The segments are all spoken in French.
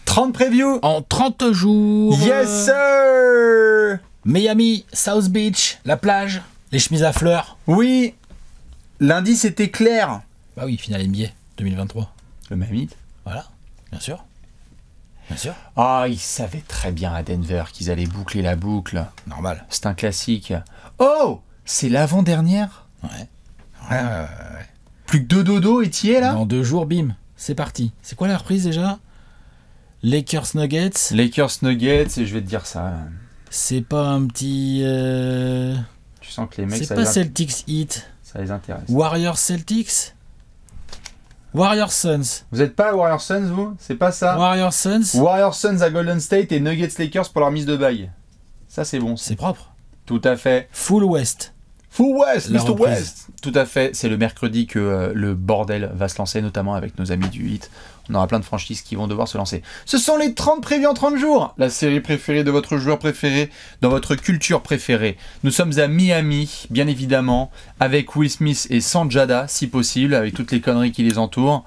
30 previews en 30 jours. Yes sir. Miami, South Beach, la plage, les chemises à fleurs. Oui. Lundi c'était clair. Bah oui, finale NBA 2023. Le Miami. Voilà, bien sûr. Bien sûr. Ah, ils savaient très bien à Denver qu'ils allaient boucler la boucle. Normal. C'est un classique. Oh, c'est l'avant-dernière. Ouais. Plus que 2 dodo et t'y es là. Dans 2 jours, bim, c'est parti. C'est quoi la reprise déjà? Lakers Nuggets. Lakers Nuggets, et je vais te dire ça. C'est pas un petit... Tu sens que les mecs, c'est pas Celtics Heat. Ça les intéresse. Warriors Celtics. Warriors Suns. Vous êtes pas Warriors Suns, vous? C'est pas ça? Warriors Suns. Warriors Suns à Golden State et Nuggets Lakers pour leur mise de bail. Ça, c'est bon. C'est propre. Tout à fait. Full West. Full West, La Mr. reprise. West. Tout à fait. C'est le mercredi que le bordel va se lancer, notamment avec nos amis du Heat. On aura plein de franchises qui vont devoir se lancer. Ce sont les 30 prévus en 30 jours. La série préférée de votre joueur préféré, dans votre culture préférée. Nous sommes à Miami, bien évidemment, avec Will Smith et Sanjada, si possible, avec toutes les conneries qui les entourent.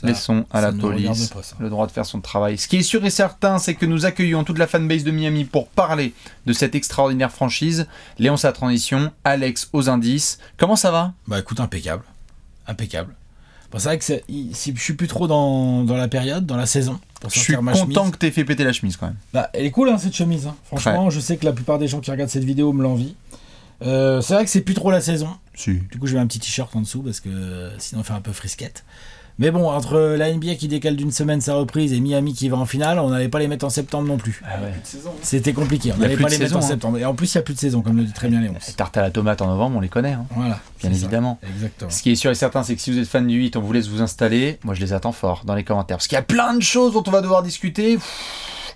Laissons à la police le droit de faire son travail. Ce qui est sûr et certain, c'est que nous accueillons toute la fanbase de Miami pour parler de cette extraordinaire franchise. Léon, sa transition. Alex, aux indices. Comment ça va? Bah écoute, impeccable. Impeccable. Bon, c'est vrai que je suis plus trop dans la période, dans la saison. Pour je suis ma content chemise. que t'aies fait péter la chemise quand même. Bah, elle est cool hein, cette chemise. Hein. Franchement, je sais que la plupart des gens qui regardent cette vidéo me l'envient. C'est vrai que c'est plus trop la saison. Si. Du coup, je mets un petit t-shirt en dessous parce que sinon, on fait un peu frisquette. Mais bon, entre la NBA qui décale d'une semaine sa reprise et Miami qui va en finale, on n'allait pas les mettre en septembre non plus. Ah ouais. C'était compliqué. On n'allait pas les mettre en septembre. Et en plus, il n'y a plus de saison, comme le dit très bien Léon. Les tartes à la tomate en novembre, on les connaît. Hein. Voilà. Bien évidemment. Ça. Exactement. Ce qui est sûr et certain, c'est que si vous êtes fan du 8, on vous laisse vous installer. Moi, je les attends fort dans les commentaires. Parce qu'il y a plein de choses dont on va devoir discuter.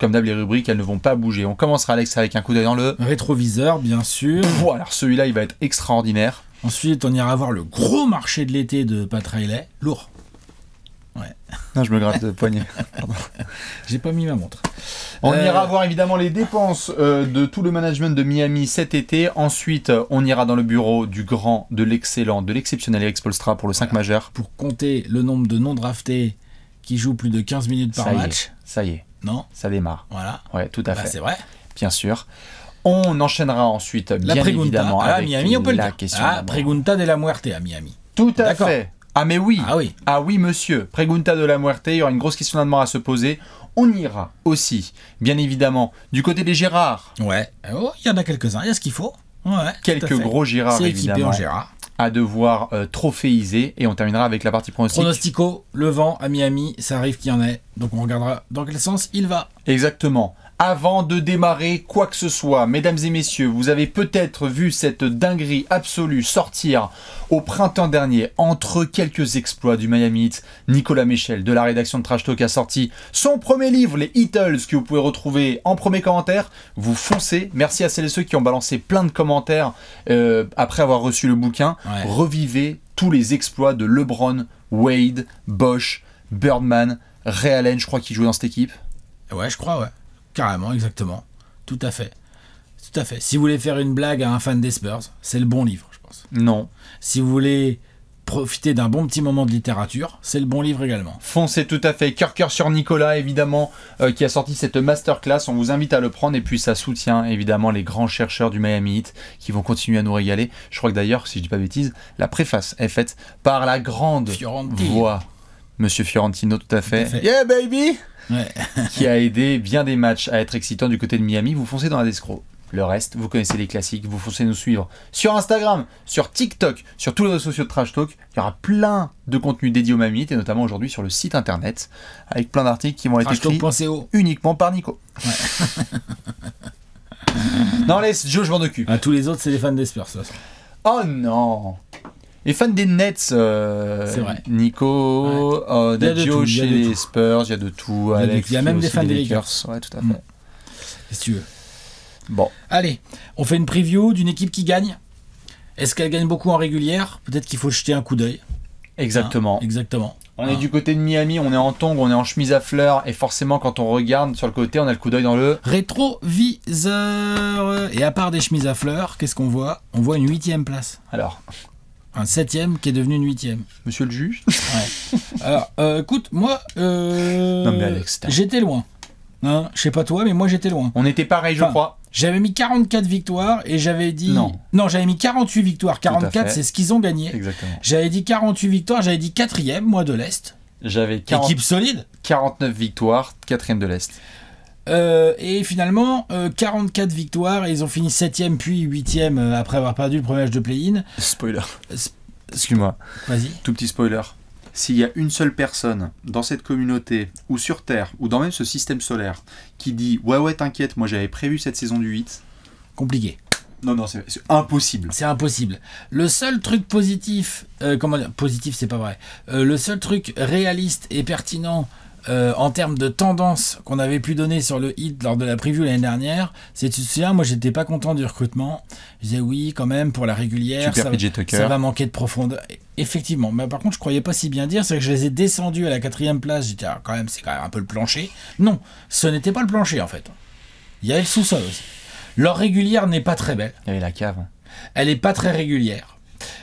Comme d'hab, les rubriques, elles ne vont pas bouger. On commencera, Alex, avec un coup d'œil dans le rétroviseur, bien sûr. Voilà, alors celui-là, il va être extraordinaire. Ensuite, on ira voir le gros marché de l'été de Pat Riley. Lourd. Ouais. Non, je me gratte le poignet. J'ai pas mis ma montre. On ira voir évidemment les dépenses de tout le management de Miami cet été. Ensuite, on ira dans le bureau du grand, de l'excellent, de l'exceptionnel Eric Spoelstra pour le 5 majeur. Pour compter le nombre de non draftés qui jouent plus de 15 minutes par match. Ça y est. Non, ça démarre. Voilà. Ouais, tout à fait. C'est vrai. Bien sûr. On enchaînera ensuite, bien évidemment, avec Miami, on peut la le question. Pregunta de la Muerte à Miami. Tout à fait. Ah mais oui. Ah oui. Ah oui monsieur. Pregunta de la Muerte, il y aura une grosse question d'amant à se poser. On ira aussi, bien évidemment, du côté des Gérards. Ouais. Oh, il y en a quelques-uns, il y a ce qu'il faut. Ouais. Quelques gros Gérards évidemment. En Gérard. À devoir trophéiser. Et on terminera avec la partie pronostic. Pronostico, le vent à Miami, ça arrive qu'il y en ait. Donc on regardera dans quel sens il va. Exactement. Avant de démarrer quoi que ce soit, mesdames et messieurs, vous avez peut-être vu cette dinguerie absolue sortir au printemps dernier entre quelques exploits du Miami Heat. Nicolas Michel de la rédaction de Trash Talk a sorti son premier livre, les Heatles, que vous pouvez retrouver en premier commentaire. Vous foncez. Merci à celles et ceux qui ont balancé plein de commentaires après avoir reçu le bouquin. Ouais. Revivez tous les exploits de LeBron, Wade, Bosh, Birdman, Ray Allen, je crois qu'il jouait dans cette équipe. Ouais, je crois, ouais. Carrément, exactement. Tout à fait. Tout à fait. Si vous voulez faire une blague à un fan des Spurs, c'est le bon livre, je pense. Non. Si vous voulez profiter d'un bon petit moment de littérature, c'est le bon livre également. Foncez tout à fait. Cœur sur Nicolas, évidemment, qui a sorti cette masterclass. On vous invite à le prendre. Et puis, ça soutient, évidemment, les grands chercheurs du Miami Heat qui vont continuer à nous régaler. Je crois que d'ailleurs, si je dis pas de bêtises, la préface est faite par la grande voix, Monsieur Fiorentino, tout à fait. Yeah, baby! Ouais. Qui a aidé bien des matchs à être excitants du côté de Miami. Vous foncez dans la Descro. Le reste, vous connaissez les classiques. Vous foncez nous suivre sur Instagram, sur TikTok, sur tous les réseaux sociaux de Trash Talk. Il y aura plein de contenus dédiés au Miami Heat et notamment aujourd'hui sur le site internet avec plein d'articles qui vont être écrits uniquement par Nico. Ouais. Non, laisse Joe, je m'en occupe. Tous les autres, c'est les fans des Spurs. Ça. Oh non! Les fans des Nets, c'est vrai. Nico, Joe chez les Spurs, il y a de tout. Alex, il y a même des fans des Lakers. Ouais, tout à fait. Qu'est-ce que tu veux? Bon. Allez, on fait une preview d'une équipe qui gagne. Est-ce qu'elle gagne beaucoup en régulière? Peut-être qu'il faut jeter un coup d'œil. Exactement. Exactement. On est du côté de Miami, on est en tongs, on est en chemise à fleurs, et forcément quand on regarde sur le côté, on a le coup d'œil dans le rétroviseur. Et à part des chemises à fleurs, qu'est-ce qu'on voit? On voit une 8e place. Alors, Un 7e qui est devenu une 8e. Monsieur le juge. Ouais. Alors, écoute, moi, Non mais Alex, j'étais loin. Hein, je sais pas toi, mais moi j'étais loin. on était pareil, je crois. J'avais mis 44 victoires et j'avais dit... Non, j'avais mis 48 victoires. 44, c'est ce qu'ils ont gagné. Exactement. J'avais dit 48 victoires, j'avais dit 4e, moi, de l'Est. J'avais Équipe solide. 49 victoires, 4e de l'Est. Et finalement, 44 victoires, et ils ont fini 7e puis 8e après avoir perdu le premier match de play-in. Spoiler. Excuse-moi. Vas-y. Tout petit spoiler. S'il y a une seule personne dans cette communauté, ou sur Terre, ou dans même ce système solaire, qui dit « Ouais, t'inquiète, moi j'avais prévu cette saison du 8 », compliqué. Non, c'est impossible. C'est impossible. Le seul truc positif, comment dire, positif c'est pas vrai, le seul truc réaliste et pertinent en termes de tendance qu'on avait pu donner sur le hit lors de la preview l'année dernière, c'est, tu te souviens, moi j'étais pas content du recrutement. Je disais oui, quand même, pour la régulière, ça va manquer de profondeur. Effectivement, mais par contre, je croyais pas si bien dire, c'est que je les ai descendus à la 4e place. J'étais quand même, c'est quand même un peu le plancher. Non, ce n'était pas le plancher en fait. Il y avait le sous-sol aussi. Leur régulière n'est pas très belle. Il y avait la cave. Elle n'est pas très régulière.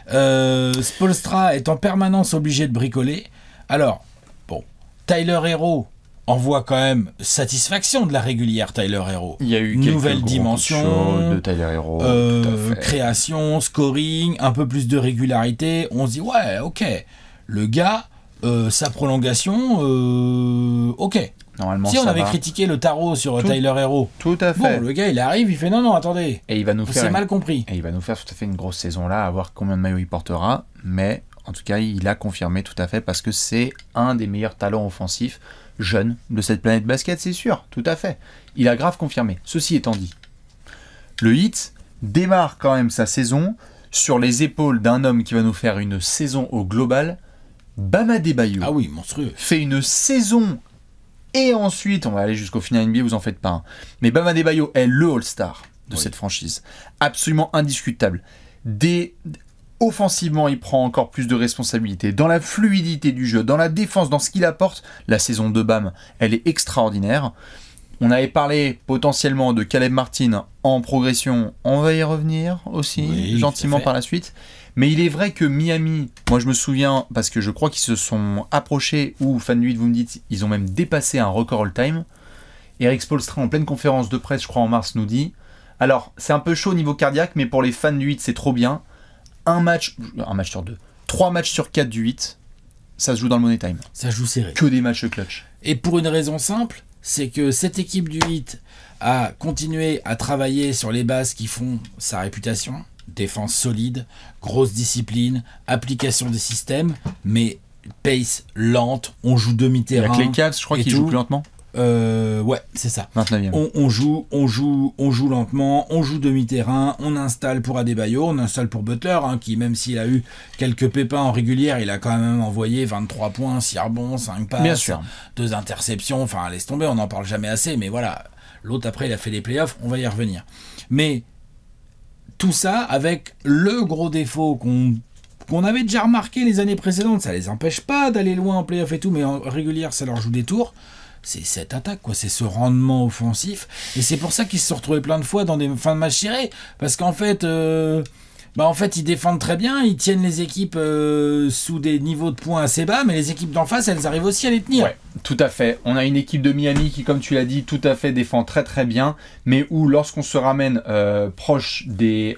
Spoelstra est en permanence obligé de bricoler. Alors, bon, Tyler Herro envoie quand même satisfaction de la régulière. Tyler Herro. Il y a eu nouvelle dimension de Tyler Herro, création, scoring, un peu plus de régularité. On se dit ouais, ok, le gars, sa prolongation, ok. Normalement, si on avait critiqué le tarot sur Tyler Herro, tout à fait. Bon, le gars il arrive, il fait non, attendez. Et il va nous faire mal compris. Et il va nous faire tout à fait une grosse saison là, à voir combien de maillots il portera. Mais en tout cas, il a confirmé tout à fait parce que c'est un des meilleurs talents offensifs jeunes de cette planète basket, c'est sûr, tout à fait. Il a grave confirmé. Ceci étant dit, le Heat démarre quand même sa saison sur les épaules d'un homme qui va nous faire une saison au global. Bam Adebayo. Ah oui, monstrueux. Fait une saison. Et ensuite, on va aller jusqu'au final NBA, vous en faites pas un. Mais Bam Adebayo est le All-Star de cette franchise. Absolument indiscutable. Offensivement, il prend encore plus de responsabilités. Dans la fluidité du jeu, dans la défense, dans ce qu'il apporte, la saison de Bam, elle est extraordinaire. On avait parlé potentiellement de Caleb Martin en progression. On va y revenir aussi, gentiment par la suite. Mais il est vrai que Miami, moi je me souviens, parce que je crois qu'ils se sont approchés, ou fan de 8, vous me dites, ils ont même dépassé un record all-time. Eric Spoelstra, en pleine conférence de presse, je crois en mars, nous dit, alors c'est un peu chaud au niveau cardiaque, mais pour les fans du 8, c'est trop bien. Un match sur 2, 3 matchs sur 4 du 8, ça se joue dans le money time. Ça joue serré. Que des matchs clutch. Et pour une raison simple, c'est que cette équipe du 8 a continué à travailler sur les bases qui font sa réputation. Défense solide, grosse discipline, application des systèmes, mais pace lente, on joue demi-terrain. Avec les Cavs, je crois qu'ils jouent plus lentement. Ouais, c'est ça. 29e. On joue lentement, on joue demi-terrain, on installe pour Adebayo, on installe pour Butler, qui même s'il a eu quelques pépins en régulière, il a quand même envoyé 23 points, 6 rebonds, 5 passes, bien sûr. 2 interceptions, enfin laisse tomber, on n'en parle jamais assez, mais voilà. L'autre après il a fait les playoffs, on va y revenir. Mais tout ça avec le gros défaut qu'on avait déjà remarqué les années précédentes, ça les empêche pas d'aller loin en playoff et tout, mais en régulière ça leur joue des tours. C'est cette attaque, quoi. C'est ce rendement offensif. Et c'est pour ça qu'ils se sont retrouvés plein de fois dans des fins de match tirés. Parce qu'en fait, ils défendent très bien, ils tiennent les équipes sous des niveaux de points assez bas, mais les équipes d'en face, elles arrivent aussi à les tenir. Ouais, tout à fait. On a une équipe de Miami qui, comme tu l'as dit, tout à fait défend très très bien, mais où lorsqu'on se ramène proche des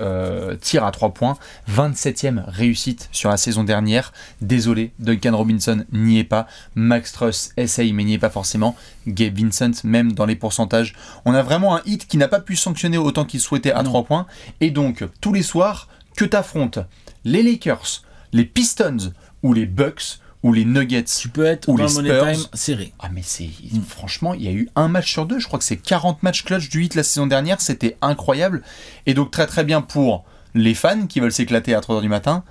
tirs à 3 points, 27e réussite sur la saison dernière. Désolé, Duncan Robinson n'y est pas. Max Truss essaye, mais n'y est pas forcément. Gabe Vincent, même dans les pourcentages. On a vraiment un hit qui n'a pas pu sanctionner autant qu'il souhaitait à 3 points. Et donc, tous les soirs, que t'affrontes les Lakers, les Pistons ou les Bucks ou les Nuggets, tu peux être ou dans les le Spurs. money time serré. Ah mais franchement, il y a eu un match sur 2, je crois que c'est 40 matchs clutch du 8 la saison dernière, c'était incroyable. Et donc très très bien pour les fans qui veulent s'éclater à 3h du matin.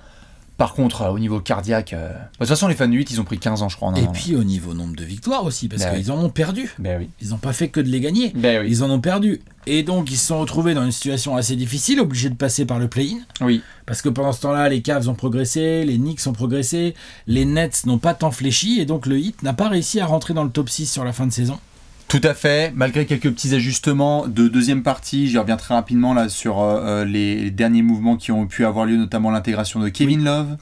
Par contre, au niveau cardiaque, de toute façon, les fans du 8, ils ont pris 15 ans, je crois. Et puis, au niveau nombre de victoires aussi, parce qu'ils en ont perdu. Oui. Ils n'ont pas fait que de les gagner. Oui. Ils en ont perdu. Et donc, ils se sont retrouvés dans une situation assez difficile, obligés de passer par le play-in. Oui. Parce que pendant ce temps-là, les Cavs ont progressé, les Knicks ont progressé, les Nets n'ont pas tant fléchi, et donc le Heat n'a pas réussi à rentrer dans le top 6 sur la fin de saison. Tout à fait, malgré quelques petits ajustements de deuxième partie, j'y reviens très rapidement là sur les derniers mouvements qui ont pu avoir lieu, notamment l'intégration de Kevin Love,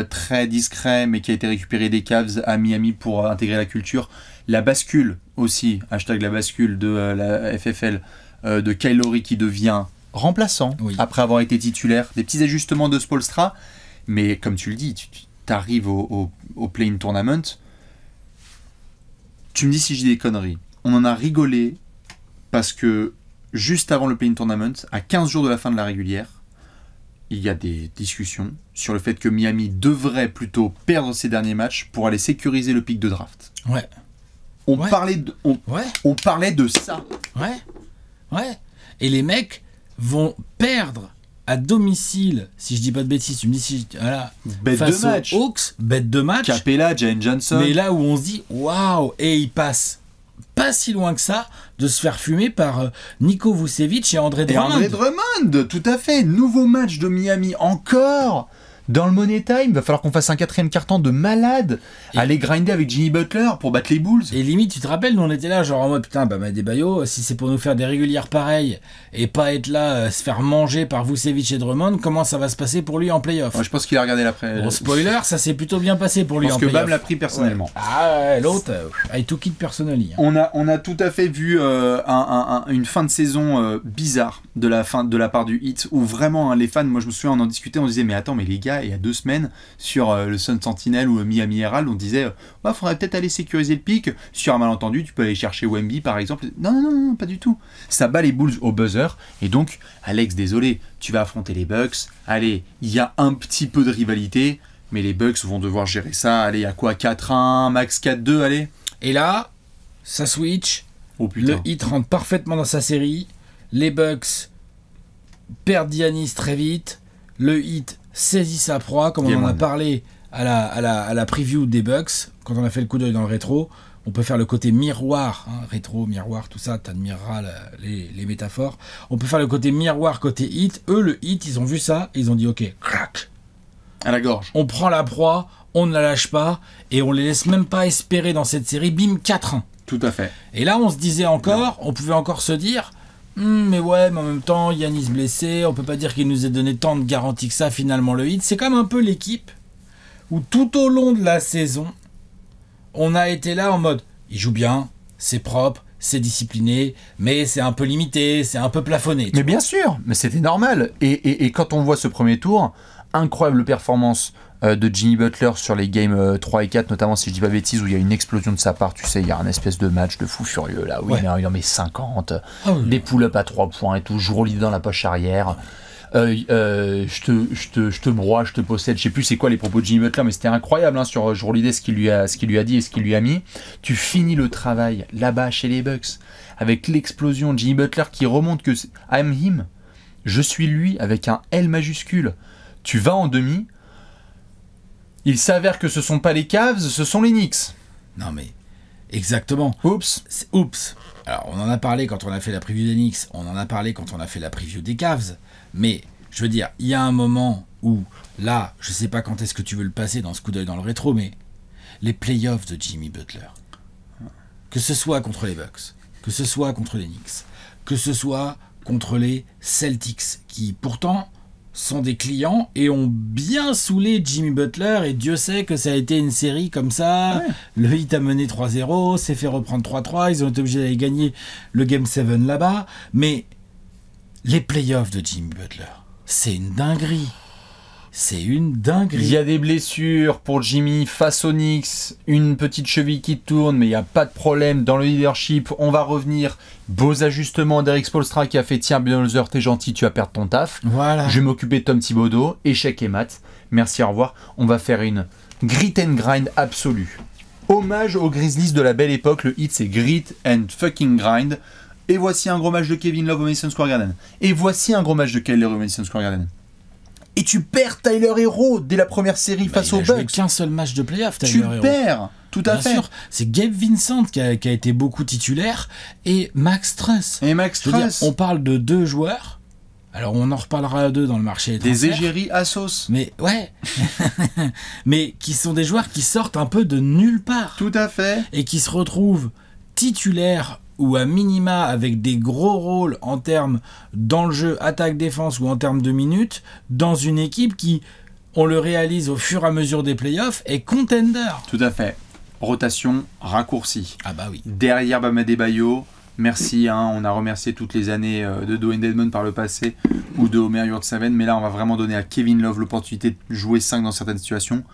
très discret mais qui a été récupéré des Cavs à Miami pour intégrer la culture. La bascule aussi, hashtag la bascule de la FFL, de Kyle Lowry qui devient remplaçant après avoir été titulaire, des petits ajustements de Spoelstra, mais comme tu le dis, tu arrives au play-in tournament. Tu me dis si j'ai des conneries. On en a rigolé parce que juste avant le play-in tournament, à 15 jours de la fin de la régulière, il y a des discussions sur le fait que Miami devrait plutôt perdre ses derniers matchs pour aller sécuriser le pic de draft. Ouais. On parlait de ça. Ouais. Et les mecs vont perdre à domicile, si je dis pas de bêtises, tu me dis face aux Hawks, bête de match. Capella, Jalen Johnson. Mais là où on se dit, waouh, et il passe pas si loin que ça de se faire fumer par Niko Vucevic et André Drummond. Tout à fait. Nouveau match de Miami encore. Dans le Money Time, il va falloir qu'on fasse un 4e quart-temps de malade, aller grinder avec Jimmy Butler pour battre les Bulls. Et limite, tu te rappelles, nous on était là, genre en mode putain, Bam Adebayo, si c'est pour nous faire des régulières pareilles et pas être là, se faire manger par Vucevic et Drummond, comment ça va se passer pour lui en playoff? Je pense qu'il a regardé l'après. Bon, spoiler, ça s'est plutôt bien passé pour lui en playoff. Parce que Bam l'a pris personnellement. Ouais. Ah ouais, l'autre, I took it personally. On a tout à fait vu une fin de saison bizarre de la part du Heat, où vraiment les fans, moi je me souviens, on en discutait, on disait mais attends, mais les gars, il y a 2 semaines sur le Sun Sentinel ou le Miami Herald, on disait faudrait peut-être aller sécuriser le pic. Sur un malentendu, tu peux aller chercher Wemby par exemple. Non, pas du tout. Ça bat les Bulls au buzzer. Et donc, Alex, désolé, tu vas affronter les Bucks. Allez, il y a un petit peu de rivalité, mais les Bucks vont devoir gérer ça. Allez, à quoi 4-1, max 4-2, allez. Et là, ça switch. Oh, putain. Le Heat rentre parfaitement dans sa série. Les Bucks perdent Giannis très vite. Le Heat saisit sa proie, comme on en a parlé à la preview des Bucks, quand on a fait le coup d'œil dans le rétro. On peut faire le côté miroir, rétro, miroir, tout ça, t'admireras les métaphores. On peut faire le côté miroir, côté Heat. Eux, le Heat, ils ont vu ça, ils ont dit ok, crac, à la gorge. On prend la proie, on ne la lâche pas, et on les laisse même pas espérer dans cette série, bim, 4-1. Tout à fait. Et là, on se disait encore, on pouvait encore se dire... mais en même temps, Giannis blessé, on peut pas dire qu'il nous ait donné tant de garanties que ça, finalement, le Heat. C'est comme un peu l'équipe où tout au long de la saison, on a été là en mode, il joue bien, c'est propre, c'est discipliné, mais c'est un peu limité, c'est un peu plafonné. Mais bien sûr, mais c'était normal. Et quand on voit ce premier tour, incroyable performance de Jimmy Butler sur les games 3 et 4, notamment si je dis pas bêtises, où il y a une explosion de sa part, tu sais, il y a un espèce de match de fou furieux là, où il en met 50, des pull-ups à 3 points et tout, joue l'idée dans la poche arrière. Je te broie, je te possède, je sais plus c'est quoi les propos de Jimmy Butler, mais c'était incroyable sur Jour l'idée ce qu'il lui a dit et ce qu'il lui a mis. Tu finis le travail là-bas chez les Bucks avec l'explosion de Jimmy Butler qui remonte que I'm him, je suis lui avec un L majuscule. Tu vas en demi, il s'avère que ce sont pas les Cavs, ce sont les Knicks. Non mais exactement. Oups. Alors on en a parlé quand on a fait la preview des Knicks, on en a parlé quand on a fait la preview des Cavs, mais je veux dire, il y a un moment où, là, je sais pas quand est-ce que tu veux le passer dans ce coup d'œil dans le rétro, mais les playoffs de Jimmy Butler, que ce soit contre les Bucks, que ce soit contre les Knicks, que ce soit contre les Celtics, qui pourtant sont des clients et ont bien saoulé Jimmy Butler, et Dieu sait que ça a été une série comme ça. Ouais. Le Heat a mené 3-0, s'est fait reprendre 3-3, ils ont été obligés d'aller gagner le Game 7 là-bas, mais les playoffs de Jimmy Butler, c'est une dinguerie. C'est une dinguerie. Il y a des blessures pour Jimmy face aux Knicks, une petite cheville qui tourne, mais il n'y a pas de problème dans le leadership. On va revenir. Beaux ajustements d'Eric Spoelstra qui a fait tiens, Budenholzer, t'es gentil, tu vas perdre ton taf. Voilà. Je vais m'occuper de Tom Thibodeau. Échec et mat. Merci, au revoir. On va faire une grit and grind absolue. Hommage aux Grizzlies de la belle époque. Le hit, c'est grit and fucking grind. Et voici un gros match de Kevin Love au Madison Square Garden. Et voici un gros match de Kyle Lowry au Madison Square Garden. Et tu perds Tyler Hero dès la première série face aux Bucks. Il n'a joué qu'un seul match de playoff, Tyler Hero. Tu perds, tout à fait. Bien sûr, c'est Gabe Vincent qui a été beaucoup titulaire et Max Truss. On parle de 2 joueurs. Alors on en reparlera d'eux dans le marché des transferts. Des égéries à sauce. Mais ouais. Mais qui sont des joueurs qui sortent un peu de nulle part. Tout à fait. Et qui se retrouvent titulaire ou à minima avec des gros rôles en termes dans le jeu attaque-défense ou en termes de minutes dans une équipe qui, on le réalise au fur et à mesure des playoffs, est contender. Tout à fait. Rotation raccourcie. Ah bah oui. Derrière Bam Adebayo, merci, on a remercié toutes les années de Dwayne Dedmon par le passé ou de Omer Yurtseven, mais là on va vraiment donner à Kevin Love l'opportunité de jouer 5 dans certaines situations.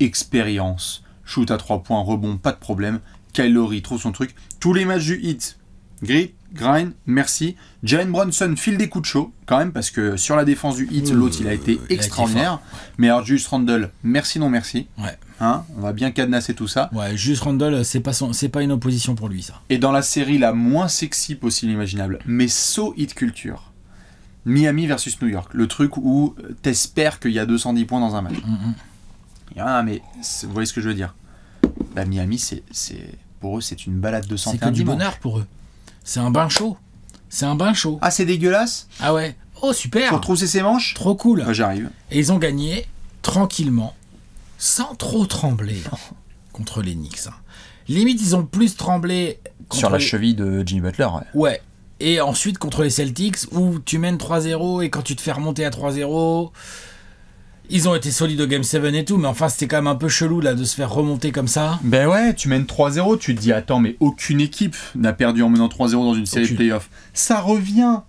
Expérience, shoot à 3 points, rebond, pas de problème. Kyle Lowry trouve son truc. Tous les matchs du Heat, grit, grind, merci. Jalen Brunson file des coups de chaud quand même, parce que sur la défense du Heat, l'autre il a été extraordinaire. Mais alors Julius Randle, merci non merci. Ouais. On va bien cadenasser tout ça. Ouais, Julius Randle, c'est pas une opposition pour lui, ça. Et dans la série la moins sexy possible imaginable, mais so hit culture, Miami versus New York, le truc où t'espères qu'il y a 210 points dans un match. Mais vous voyez ce que je veux dire. Bah, Miami, pour eux, c'est une balade de santé. C'est que du bonheur pour eux. C'est un bain chaud. Ah, c'est dégueulasse. Ah ouais. Oh, super. Faut trousser ses manches. Trop cool. Bah, j'arrive. Et ils ont gagné tranquillement, sans trop trembler contre les Knicks. Limite, ils ont plus tremblé sur la cheville de Jimmy Butler. Ouais. Et ensuite contre les Celtics, où tu mènes 3-0 et quand tu te fais remonter à 3-0, ils ont été solides au Game 7 et tout, mais enfin c'était quand même un peu chelou là de se faire remonter comme ça. Ben ouais, tu mènes 3-0, tu te dis attends, mais aucune équipe n'a perdu en menant 3-0 dans une série de playoffs. Ça revient.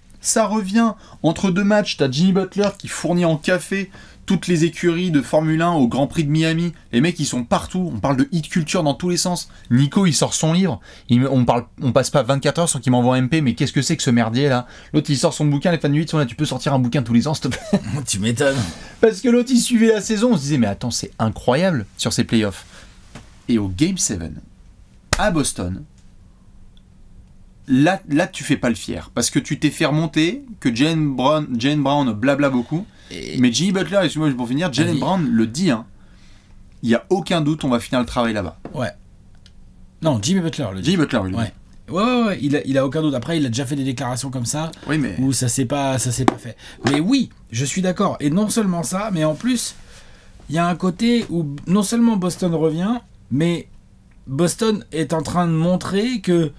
Entre deux matchs, t'as Jimmy Butler qui fournit en café toutes les écuries de Formule 1 au Grand Prix de Miami. Les mecs, ils sont partout. On parle de hit culture dans tous les sens. Nico, il sort son livre. On passe pas 24 heures sans qu'il m'envoie un MP. Mais qu'est-ce que c'est que ce merdier là? L'autre, il sort son bouquin. Les fans du 8 sont là. Tu peux sortir un bouquin tous les ans, s'il te plaît? Tu m'étonnes. Parce que l'autre, il suivait la saison. On se disait, mais attends, c'est incroyable sur ces playoffs. Et au Game 7, à Boston, là, tu fais pas le fier. Parce que tu t'es fait remonter, que Jaylen Brown blabla beaucoup. Mais Jimmy Butler, excuse-moi pour finir, Jaylen Brown le dit, il n'y a aucun doute, on va finir le travail là-bas. Ouais. Non, Jimmy Butler le dit. Jimmy Butler, oui. Ouais, il a aucun doute. Après, il a déjà fait des déclarations comme ça, où ça s'est pas fait. Mais oui, je suis d'accord. Et non seulement ça, mais en plus, il y a un côté où non seulement Boston revient, mais Boston est en train de montrer que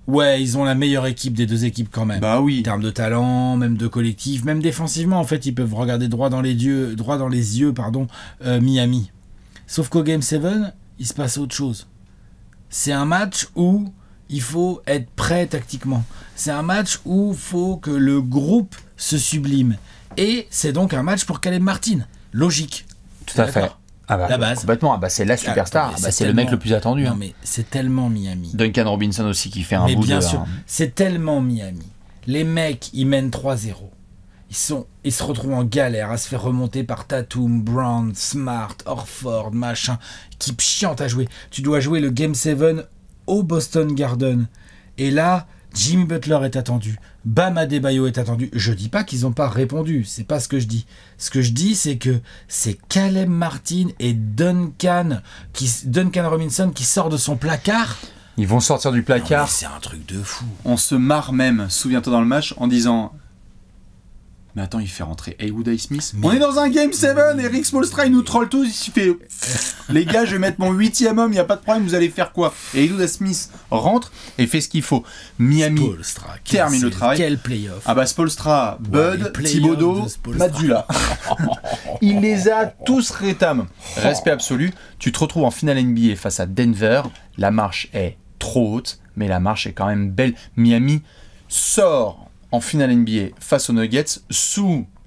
ouais, ils ont la meilleure équipe des deux équipes quand même. Bah oui. En termes de talent, même de collectif, même défensivement, en fait, ils peuvent regarder droit dans les yeux, Miami. Sauf qu'au Game 7, il se passe autre chose. C'est un match où il faut être prêt tactiquement. C'est un match où il faut que le groupe se sublime. Et c'est donc un match pour Caleb Martin. Logique. Tout à fait. Ah bah, la base. Complètement. C'est la superstar. C'est le mec le plus attendu. Non, mais c'est tellement Miami. Duncan Robinson aussi qui fait un bout de... bien sûr, c'est tellement Miami. Les mecs, ils mènent 3-0. Ils se retrouvent en galère à se faire remonter par Tatum, Brown, Smart, Horford, machin. Équipe chiante à jouer. Tu dois jouer le Game 7 au Boston Garden. Et là, Jimmy Butler est attendu. Bam Adebayo est attendu. Je dis pas qu'ils n'ont pas répondu. C'est pas ce que je dis. Ce que je dis, c'est que c'est Caleb Martin et Duncan Robinson qui sort de son placard. Ils vont sortir du placard. Non, c'est un truc de fou. On se marre même, souviens-toi dans le match, en disant... Mais attends, il fait rentrer Haywood Highsmith. On est dans un Game 7 et Rick Spoelstra il nous troll tous. Il fait les gars, je vais mettre mon 8e homme, il n'y a pas de problème, vous allez faire quoi? Et Haywood Highsmith rentre et fait ce qu'il faut. Miami Spoelstra, termine le travail. Quel playoff. Ah bah Spoelstra, Bud, Thibodeau, Mazzulla. Il les a tous rétam. Respect absolu. Tu te retrouves en finale NBA face à Denver. La marche est trop haute, mais la marche est quand même belle. Miami sort en finale NBA face aux Nuggets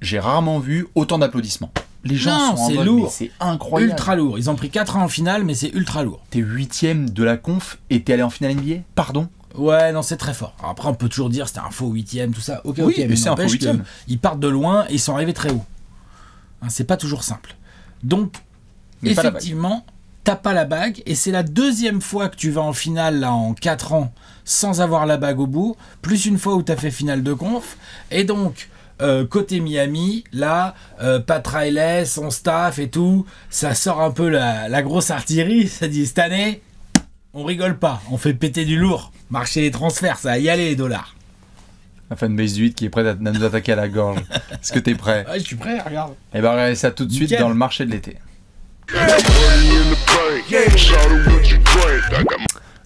j'ai rarement vu autant d'applaudissements. Les gens sont en mode, lourd. C'est incroyable. Ultra lourd. Ils ont pris 4 ans en finale, mais c'est ultra lourd. T'es 8e de la conf et t'es allé en finale NBA? Pardon? Ouais, non, c'est très fort. Alors après, on peut toujours dire c'était un faux 8e, tout ça. Ok, mais c'est un faux 8e. Ils partent de loin et ils sont arrivés très haut. C'est pas toujours simple. Donc, mais effectivement, t'as pas la bague et c'est la deuxième fois que tu vas en finale là, en 4 ans sans avoir la bague au bout, plus une fois où t'as fait finale de conf. Et donc, côté Miami, là, Pat Riley, son staff et tout, ça sort un peu la grosse artillerie. Ça dit, cette année, on rigole pas, on fait péter du lourd. Marché des transferts, ça va y aller les dollars. La fanbase du 8 qui est prête à nous attaquer à la gorge. Est-ce que t'es prêt? Ouais, je suis prêt, regarde. Et ben regardez ça tout de suite dans le marché de l'été.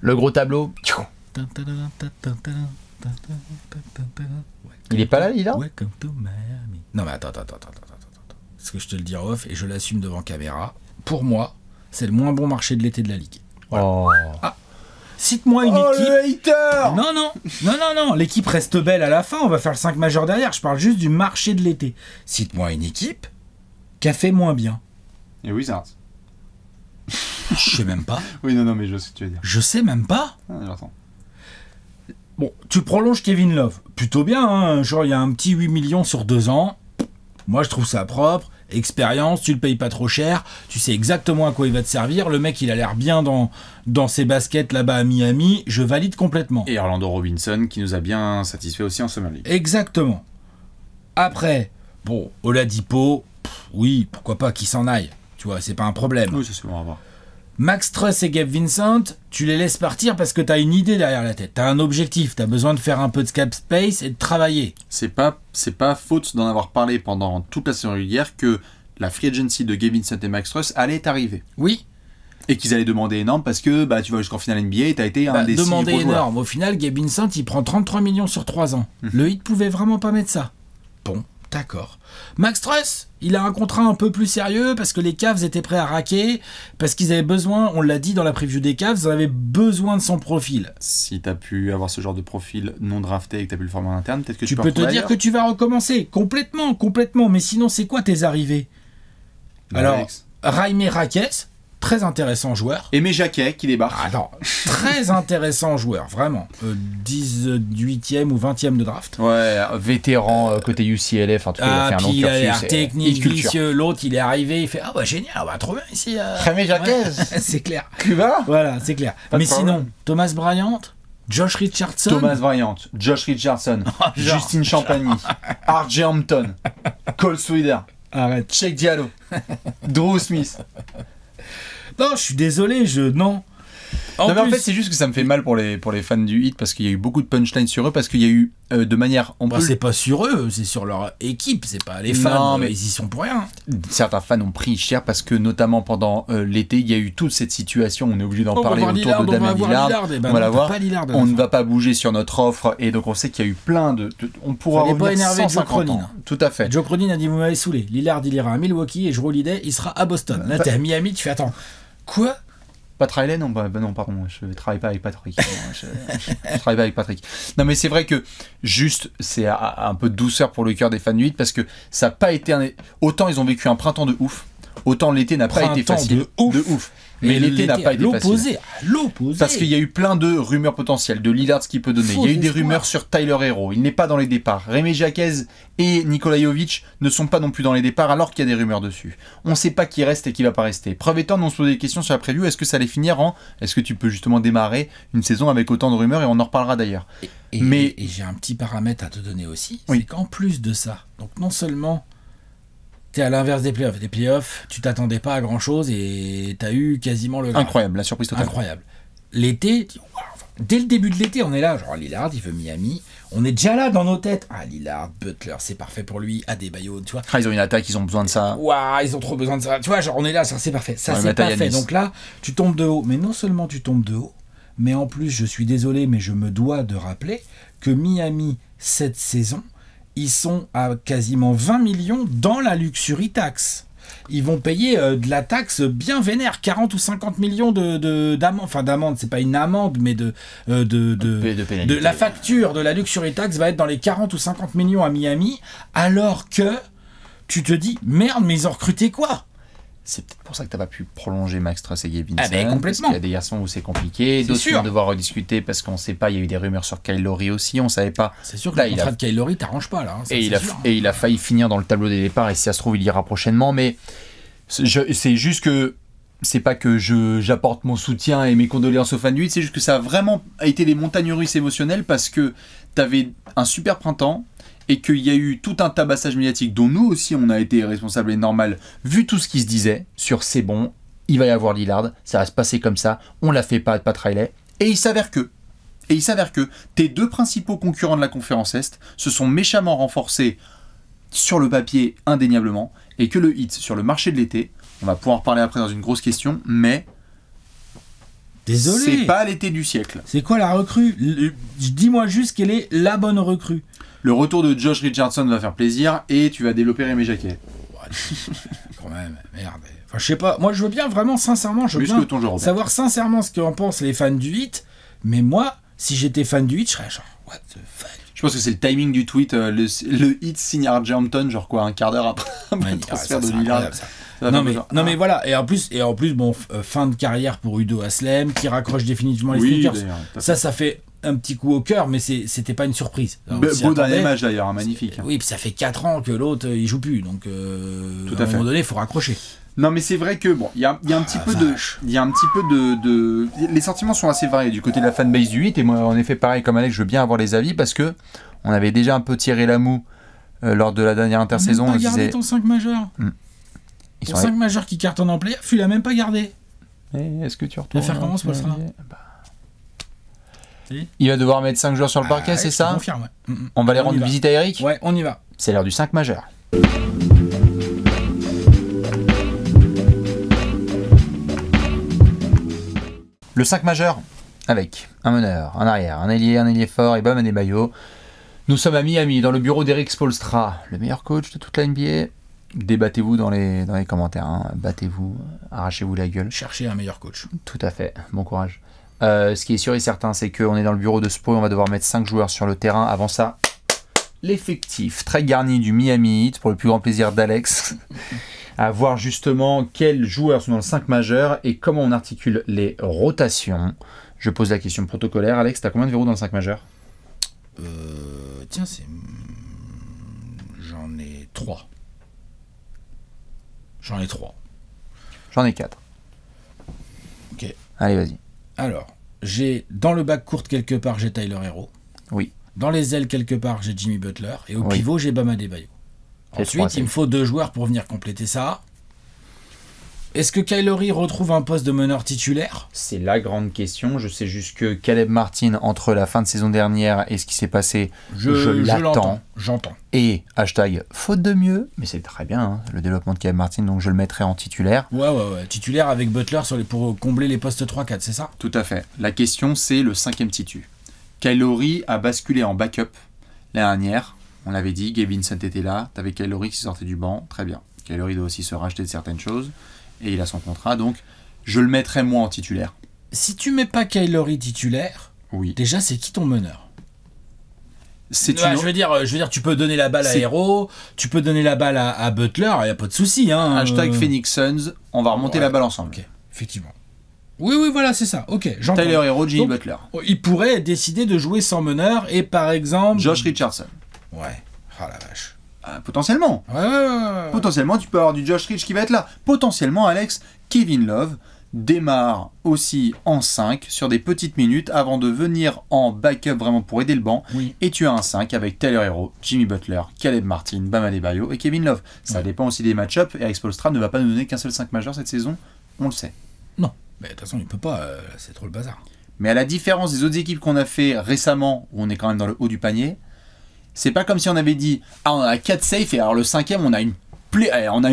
Le gros tableau, Il est pas là, Lillard? Welcome to Miami. Non mais attends. Parce que je te le dis off et je l'assume devant caméra. Pour moi, c'est le moins bon marché de l'été de la Ligue. Voilà. Oh. Ah, cite-moi une équipe. Le hater! Non. L'équipe reste belle à la fin. On va faire le 5 majeur derrière. Je parle juste du marché de l'été. Cite-moi une équipe qui a fait moins bien. Et Wizards. Je sais même pas. Oui, non, mais je sais ce que tu veux dire. Je sais même pas. Ah, j'entends. Bon, tu prolonges Kevin Love. Plutôt bien, hein. Genre il y a un petit 8 millions sur 2 ans. Moi je trouve ça propre. Expérience, tu le payes pas trop cher. Tu sais exactement à quoi il va te servir. Le mec il a l'air bien dans ses baskets là-bas à Miami. Je valide complètement. Et Orlando Robinson qui nous a bien satisfait aussi en Summer League. Exactement. Après, bon, Oladipo, oui, pourquoi pas qu'il s'en aille. Tu vois, c'est pas un problème. Oui, c'est bon à voir. Max Truss et Gabe Vincent, tu les laisses partir parce que tu as une idée derrière la tête. Tu as un objectif, tu as besoin de faire un peu de cap space et de travailler. C'est pas faute d'en avoir parlé pendant toute la saison régulière que la free agency de Gabe Vincent et Max Truss allait arriver. Oui. Et qu'ils allaient demander énorme parce que tu vas jusqu'en finale NBA et tu as été un des 6 demander gros joueurs. énorme. Au final, Gabe Vincent, il prend 33 millions sur 3 ans. Le Heat pouvait vraiment pas mettre ça. Bon, d'accord. Max Truss, il a un contrat un peu plus sérieux parce que les Cavs étaient prêts à raquer, parce qu'ils avaient besoin, on l'a dit dans la preview des Cavs, ils avaient besoin de son profil. Si tu as pu avoir ce genre de profil non drafté et que tu as pu le former en interne, peut-être que tu peux te dire que tu vas recommencer. Complètement. Mais sinon, c'est quoi tes arrivées? Alors, Jaime Raquez, très intéressant joueur. Aimé Jacquet qui débarque. Attends, très intéressant joueur, vraiment. 18e ou 20e de draft. Ouais, vétéran côté UCLF, en tout cas, il a fait un long puis il a l'air cursus. technique, vicieux. L'autre, il est arrivé, il fait ah bah génial, trop bien ici. Jaime Jacquet, c'est clair. Cuba. Voilà, c'est clair. Mais sinon, Thomas Bryant, Josh Richardson. Thomas Bryant, Josh Richardson, Justin Champagny, RJ Hampton, Cole Swider, Arrête. Cheikh Diallo, Drew Smith. Non, je suis désolé, non. En fait, c'est juste que ça me fait mal pour les fans du Heat parce qu'il y a eu beaucoup de punchlines sur eux, parce qu'il y a eu de manière... C'est pas sur eux, c'est sur leur équipe, c'est pas les fans, mais ils y sont pour rien. Certains fans ont pris cher parce que notamment pendant l'été, il y a eu toute cette situation, on est obligé d'en parler autour de Damian Lillard. On va la voir, on ne va pas bouger sur notre offre et donc on sait qu'il y a eu plein de... On pourra revenir pas énerver 150 ans. Tout à fait. Joe Cronin a dit vous m'avez saoulé, Lillard il ira à Milwaukee et Jrue Holiday il sera à Boston. Là t'es à Miami, tu fais attends, quoi? Pat Riley, non, non, pardon, je ne travaille pas avec Patrick. Je travaille pas avec Patrick. Non, mais c'est vrai que juste, c'est un peu de douceur pour le cœur des fans du Heat parce que ça n'a pas été autant ils ont vécu un printemps de ouf, autant l'été n'a pas été facile. De ouf. Mais l'été n'a pas été facile. L'opposé. Parce qu'il y a eu plein de rumeurs potentielles, de Lillard ce qu'il peut donner. Il y a eu des rumeurs sur Tyler Hero. Il n'est pas dans les départs. Jaime Jacquez et Nikola Jovic ne sont pas non plus dans les départs alors qu'il y a des rumeurs dessus. On ne sait pas qui reste et qui va pas rester. Preuve étant, on se pose des questions sur la preview. Est-ce que ça allait finir en... Est-ce que tu peux justement démarrer une saison avec autant de rumeurs et on en reparlera d'ailleurs. Et j'ai un petit paramètre à te donner aussi. Oui. C'est qu'en plus de ça, donc non seulement... T'es à l'inverse des playoffs. Des playoffs, tu t'attendais pas à grand chose et t'as eu quasiment le grave. Incroyable, la surprise totale. Incroyable. L'été, dès le début de l'été, on est là. Genre Lillard, il veut Miami. On est déjà là dans nos têtes. Ah, Lillard, Butler, c'est parfait pour lui. Adebayo, tu vois. Ils ont une attaque, ils ont besoin de ça. Waouh, ils ont trop besoin de ça. Tu vois, genre on est là, ça c'est parfait. Ça c'est parfait. Donc là, tu tombes de haut. Mais non seulement tu tombes de haut, mais en plus, je suis désolé, mais je me dois de rappeler que Miami, cette saison, ils sont à quasiment 20 millions dans la luxury tax. Ils vont payer de la taxe bien vénère, 40 ou 50 millions d'amende. Enfin, d'amende, c'est pas une amende, mais de la facture de la luxury tax va être dans les 40 ou 50 millions à Miami, alors que tu te dis, merde, mais ils ont recruté quoi? C'est peut-être pour ça que tu n'as pas pu prolonger Max Truss et Gabe Vincent. Ah ben complètement. Parce qu'il y a des garçons où c'est compliqué, d'autres vont devoir rediscuter parce qu'on ne sait pas. Il y a eu des rumeurs sur Kyle Lowry aussi, on ne savait pas. C'est sûr que le contrat de Kyle Lowry t'arrange pas là. Ça, et il a failli finir dans le tableau des départs et si ça se trouve il ira prochainement. Mais c'est juste que c'est pas que j'apporte mon soutien et mes condoléances aux fans du Heat, c'est juste que ça a vraiment été des montagnes russes émotionnelles parce que tu avais un super printemps. Et qu'il y a eu tout un tabassage médiatique dont nous aussi on a été responsables et normal, vu tout ce qui se disait sur c'est bon, il va y avoir Lillard, ça va se passer comme ça, on l'a fait pas à Pat Riley. Et il s'avère que tes deux principaux concurrents de la conférence Est se sont méchamment renforcés sur le papier indéniablement, et que le Heat sur le marché de l'été, on va pouvoir en reparler après dans une grosse question, mais Désolé. C'est pas l'été du siècle. C'est quoi la recrue? Dis-moi juste quelle est la bonne recrue. Le retour de Josh Richardson va faire plaisir et tu vas développer Rémi Jacquet. Quand même, merde. Enfin, je sais pas. Moi, je veux bien vraiment, sincèrement, je veux Plus bien que ton genre. savoir sincèrement ce qu'en pensent les fans du Heat. Mais moi, si j'étais fan du Heat, je serais genre, what the fuck. Je pense que c'est le timing du tweet. Le Heat signe RJ Hampton, genre quoi, un quart d'heure après le transfert de Lillard. Non mais voilà, et en plus bon, fin de carrière pour Udo Haslem qui raccroche définitivement les sneakers. Ça fait un petit coup au cœur, mais c'était pas une surprise. Beau dernier match d'ailleurs, hein, magnifique. Oui, puis ça fait 4 ans que l'autre il joue plus, donc à un moment donné il faut raccrocher. Non mais c'est vrai que bon, il y a un petit peu de les sentiments sont assez variés du côté de la fanbase du 8 et moi en effet pareil comme Alex, je veux bien avoir les avis parce que on avait déjà un peu tiré la moue lors de la dernière intersaison. On a gardé ton 5 majeur. Ton 5 majeur qui cartonne en play, tu l'as même pas gardé. Est-ce que tu retournes? L'affaire comment se passera? Il va devoir mettre 5 joueurs sur le parquet, c'est ça? Confirme, ouais. On va aller rendre visite à Eric? Ouais, on y va. C'est l'heure du 5 majeur. Le 5 majeur, avec un meneur, un arrière, un ailier fort et Bam Adebayo. Nous sommes à Miami, dans le bureau d'Eric Spoelstra, le meilleur coach de toute la NBA. Débattez-vous dans les commentaires, hein. Battez-vous, arrachez-vous la gueule. Cherchez un meilleur coach. Tout à fait, bon courage. Ce qui est sûr et certain, c'est qu'on est dans le bureau de Spo et on va devoir mettre 5 joueurs sur le terrain. Avant ça, l'effectif très garni du Miami Heat, pour le plus grand plaisir d'Alex, à voir justement quels joueurs sont dans le 5 majeur et comment on articule les rotations. Je pose la question protocolaire. Alex, t'as combien de verrous dans le 5 majeur? Tiens, j'en ai 3. J'en ai 4. Ok. Allez, vas-y. Alors, j'ai dans le backcourt quelque part, j'ai Tyler Hero. Oui. Dans les ailes quelque part, j'ai Jimmy Butler. Et au pivot, j'ai Bam Adebayo. Ensuite, il me faut 2 joueurs pour venir compléter ça. Est-ce que Kylori retrouve un poste de meneur titulaire? C'est la grande question. Je sais juste que Caleb Martin, entre la fin de saison dernière et ce qui s'est passé, je l'attends. J'entends. Et hashtag faute de mieux, mais c'est très bien, hein, le développement de Caleb Martin, donc je le mettrai en titulaire. Ouais. Titulaire avec Butler pour combler les postes 3-4, c'est ça? Tout à fait. La question, c'est le 5e titu. Kylori a basculé en backup l'année dernière. On l'avait dit, Gabe Vincent était là. T'avais Kylori qui sortait du banc. Très bien. Kylori doit aussi se racheter de certaines choses. Et il a son contrat, donc je le mettrai moi en titulaire. Si tu mets pas Kylori titulaire, oui. Déjà c'est qui ton meneur? Je veux dire, tu peux donner la balle à Hero, tu peux donner la balle à Butler, il n'y a pas de souci. Hein, hashtag Phoenix Suns, on va remonter la balle ensemble. Ok, effectivement. Oui, voilà, c'est ça. Ok, j'entends. Tyler Hero, Jimmy Butler. Il pourrait décider de jouer sans meneur et par exemple... Josh Richardson. Ouais, la vache. Potentiellement. Ouais. Potentiellement, tu peux avoir du Josh Rich qui va être là. Potentiellement, Alex, Kevin Love démarre aussi en 5 sur des petites minutes avant de venir en backup vraiment pour aider le banc. Oui. Et tu as un 5 avec Tyler Hero, Jimmy Butler, Caleb Martin, Bam Adebayo et Kevin Love. Ça dépend aussi des match-ups. Et Eric Spoelstra ne va pas nous donner qu'un seul 5 majeur cette saison. On le sait. Non, mais de toute façon, il peut pas. C'est trop le bazar. Mais à la différence des autres équipes qu'on a fait récemment, où on est quand même dans le haut du panier, c'est pas comme si on avait dit on a 4 safes et alors le 5e on a eu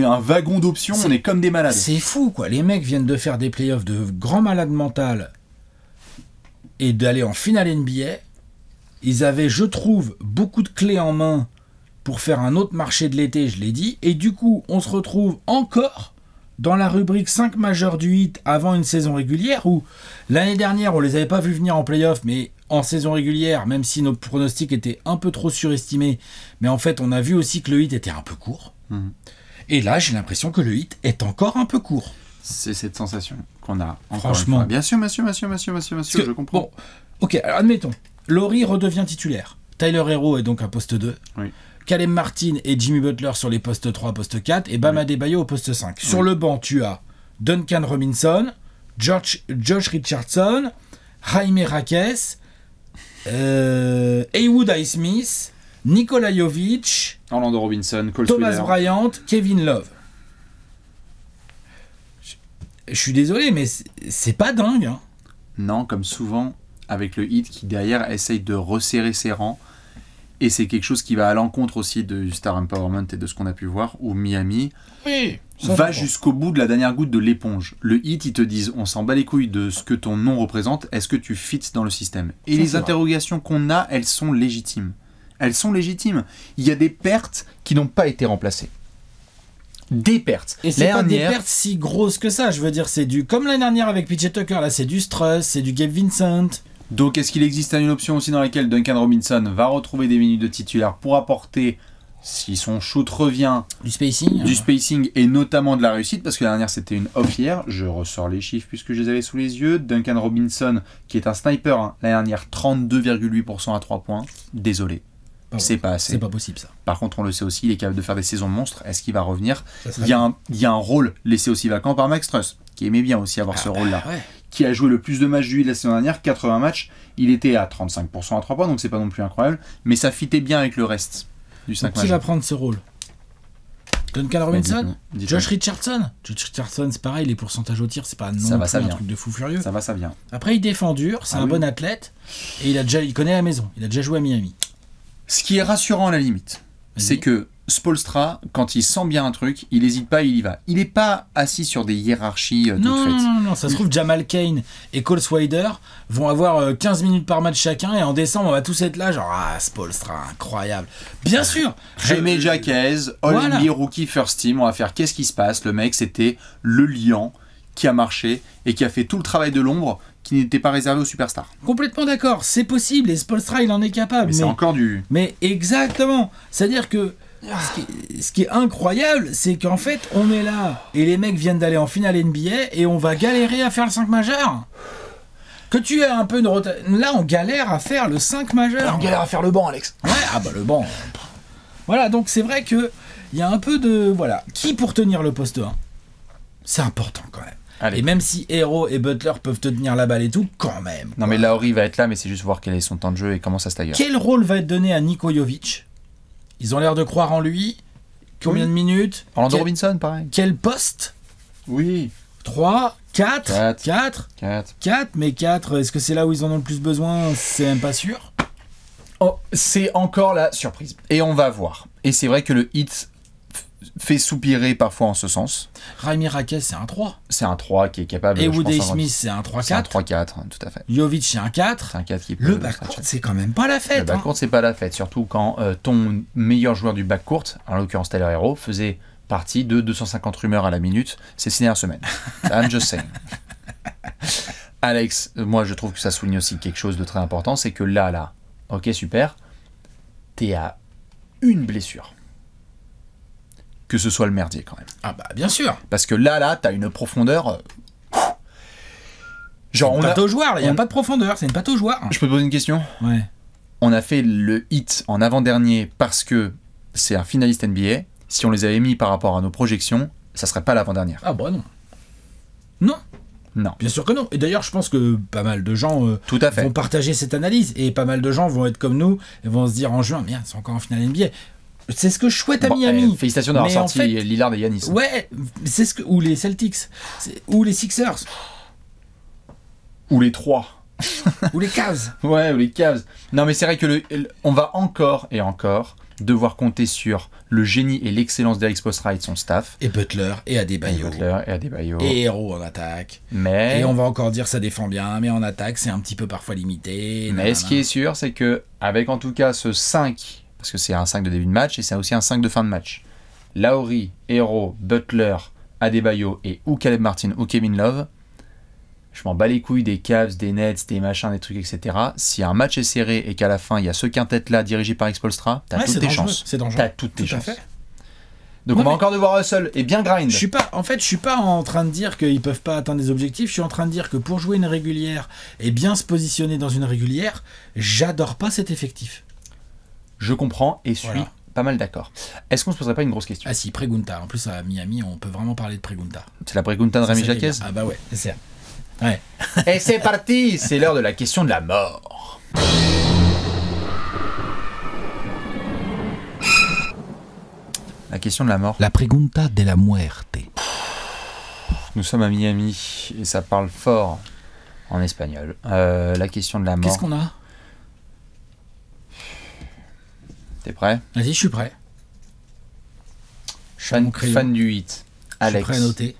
un wagon d'options, on est comme des malades. C'est fou quoi, les mecs viennent de faire des playoffs de grands malades mental et d'aller en finale NBA. Ils avaient, je trouve, beaucoup de clés en main pour faire un autre marché de l'été, je l'ai dit, et du coup on se retrouve encore dans la rubrique 5 majeurs du Heat avant une saison régulière où l'année dernière on les avait pas vus venir en playoff, mais en saison régulière, même si nos pronostics étaient un peu trop surestimés, mais en fait on a vu aussi que le Heat était un peu court. Et là j'ai l'impression que le Heat est encore un peu court. C'est cette sensation qu'on a. Franchement. Bien sûr, monsieur, je comprends. Bon, ok, alors admettons, Laurie redevient titulaire. Tyler Hero est donc à poste 2. Oui. Caleb Martin et Jimmy Butler sur les postes 3, poste 4, et Bam Adebayo au poste 5. Oui. Sur le banc, tu as Duncan Robinson, Josh Richardson, Jaime Raquez, Haywood Highsmith, Nikola Jovic, Orlando Robinson, Cole Thomas Swider. Bryant, Kevin Love. Je suis désolé, mais c'est pas dingue. Hein. Non, comme souvent avec le Heat qui derrière essaye de resserrer ses rangs. Et c'est quelque chose qui va à l'encontre aussi du Star Empowerment et de ce qu'on a pu voir, où Miami va jusqu'au bout de la dernière goutte de l'éponge. Le Heat, ils te disent, on s'en bat les couilles de ce que ton nom représente, est-ce que tu fits dans le système? Et les interrogations qu'on a, elles sont légitimes. Elles sont légitimes. Il y a des pertes qui n'ont pas été remplacées. Des pertes. Et c'est pas des pertes si grosses que ça. Je veux dire, c'est du... Comme l'année dernière avec PJ Tucker, là, c'est du Struss, c'est du Gabe Vincent. Donc, est-ce qu'il existe une option aussi dans laquelle Duncan Robinson va retrouver des minutes de titulaire pour apporter, si son shoot revient, du spacing et notamment de la réussite, parce que la dernière c'était une off-year. Je ressors les chiffres puisque je les avais sous les yeux. Duncan Robinson, qui est un sniper, hein, la dernière 32,8% à 3 points. Désolé. C'est pas assez. C'est pas possible ça. Par contre, on le sait aussi, il est capable de faire des saisons monstres. Est-ce qu'il va revenir? Il y a un rôle laissé aussi vacant par Max Truss, qui aimait bien aussi avoir ce rôle-là. Ouais. Qui a joué le plus de matchs du 8 la saison dernière, 80 matchs. Il était à 35% à 3 points, donc c'est pas non plus incroyable. Mais ça fitait bien avec le reste du 5 matchs. Qui va prendre ce rôle? Duncan Robinson? Josh Richardson? Josh Richardson, c'est pareil, les pourcentages au tir, c'est pas non plus un truc de fou furieux. Ça vient. Après, il défend dur, c'est un bon athlète, et il connaît la maison. Il a déjà joué à Miami. Ce qui est rassurant à la limite, c'est que Spoelstra, quand il sent bien un truc, il n'hésite pas, il y va. Il n'est pas assis sur des hiérarchies toutes faites. Non, ça se trouve, Jamal Cain et Cole Swider vont avoir 15 minutes par match chacun, et en décembre, on va tous être là, genre, Spoelstra, incroyable. Bien sûr. Jaime Jacques, All-NBA Rookie First Team, on va faire qu'est-ce qui se passe. Le mec, c'était le lion qui a marché et qui a fait tout le travail de l'ombre qui n'était pas réservé aux superstars. Complètement d'accord, c'est possible, et Spoelstra, il en est capable. Mais c'est encore du... Mais exactement, c'est-à-dire que ce qui est incroyable, c'est qu'en fait, on est là, et les mecs viennent d'aller en finale NBA, et on va galérer à faire le 5 majeur. Que tu aies un peu une rotation... Là, on galère à faire le 5 majeur. Là, on galère à faire le banc, Alex. Ouais, le banc. Voilà, donc c'est vrai qu'il y a un peu de... Voilà, qui pour tenir le poste 1? C'est important quand même. Allez. Et même si Hero et Butler peuvent te tenir la balle et tout, quand même. Non, mais Lauri va être là, mais c'est juste voir quel est son temps de jeu et comment ça se taille. Quel rôle va être donné à Niko Jovic? Ils ont l'air de croire en lui. Combien de minutes? Orlando Robinson, pareil. Quel poste? Oui. 3, 4, 4, mais 4, est-ce que c'est là où ils en ont le plus besoin? C'est même pas sûr. Oh, c'est encore la surprise. Et on va voir. Et c'est vrai que le Heat fait soupirer parfois en ce sens. Raimi Raquez, c'est un 3. C'est un 3 qui est capable... Et Woody Smith, c'est un 3-4. C'est un 3-4, tout à fait. Jovic, c'est un 4. C'est un 4 qui peut... Le backcourt, c'est quand même pas la fête. Le backcourt, c'est pas la fête. Surtout quand ton meilleur joueur du backcourt, en l'occurrence Tyler Hero, faisait partie de 250 rumeurs à la minute ces 6 dernières semaines. I'm just saying. Alex, moi je trouve que ça souligne aussi quelque chose de très important, c'est que là, ok super, t'es à une blessure. Que ce soit le merdier quand même. Ah bah bien sûr. Parce que là, t'as une profondeur... Genre c'est une pâte aux joueurs, il n'y a pas de profondeur, c'est une pâte aux joueurs. Je peux te poser une question? Ouais. On a fait le hit en avant-dernier parce que c'est un finaliste NBA. Si on les avait mis par rapport à nos projections, ça serait pas l'avant-dernière. Ah bah non. Non. Non. Bien sûr que non. Et d'ailleurs, je pense que pas mal de gens tout à fait. Vont partager cette analyse. Et pas mal de gens vont être comme nous et vont se dire en juin, merde, c'est encore en finale NBA. C'est ce que je souhaite à Miami. Félicitations d'avoir sorti en fait, Lillard et Giannis. Ouais, c'est ce que... Ou les Celtics. Ou les Sixers. Ou les 3. Ou les Cavs. Ouais, ou les Cavs. Non, mais c'est vrai que on va encore et encore devoir compter sur le génie et l'excellence d'Eric Spoelstra et de son staff. Et Butler et Adebayo. Et Hero en attaque. Mais... Et on va encore dire ça défend bien, mais en attaque, c'est un petit peu parfois limité. Mais ce qui est sûr, c'est que avec en tout cas ce 5, parce que c'est un 5 de début de match et c'est aussi un 5 de fin de match, Lauri, Hero, Butler, Adebayo et ou Caleb Martin ou Kevin Love, je m'en bats les couilles des Cavs, des Nets, des machins, des trucs, etc. Si un match est serré et qu'à la fin, il y a ce quintet-là dirigé par Spoelstra, t'as toutes tes chances. C'est dangereux. T'as toutes tes chances. Donc on va encore devoir hustle et bien grind. Je suis pas en train de dire qu'ils peuvent pas atteindre des objectifs. Je suis en train de dire que pour jouer une régulière et bien se positionner dans une régulière, j'adore pas cet effectif. Je comprends et suis pas mal d'accord. Est-ce qu'on se poserait pas une grosse question? Ah si, Pregunta. En plus, à Miami, on peut vraiment parler de Pregunta. C'est la Pregunta de Rami Jacques? Ah bah ouais, c'est ça. Ouais. Et c'est parti, c'est l'heure de la question de la mort. La question de la mort. La pregunta de la muerte. Nous sommes à Miami et ça parle fort en espagnol. La question de la mort. Qu'est-ce qu'on a? T'es prêt? Vas-y, je suis prêt. Fan du hit. Alex. Je suis prêt à noter.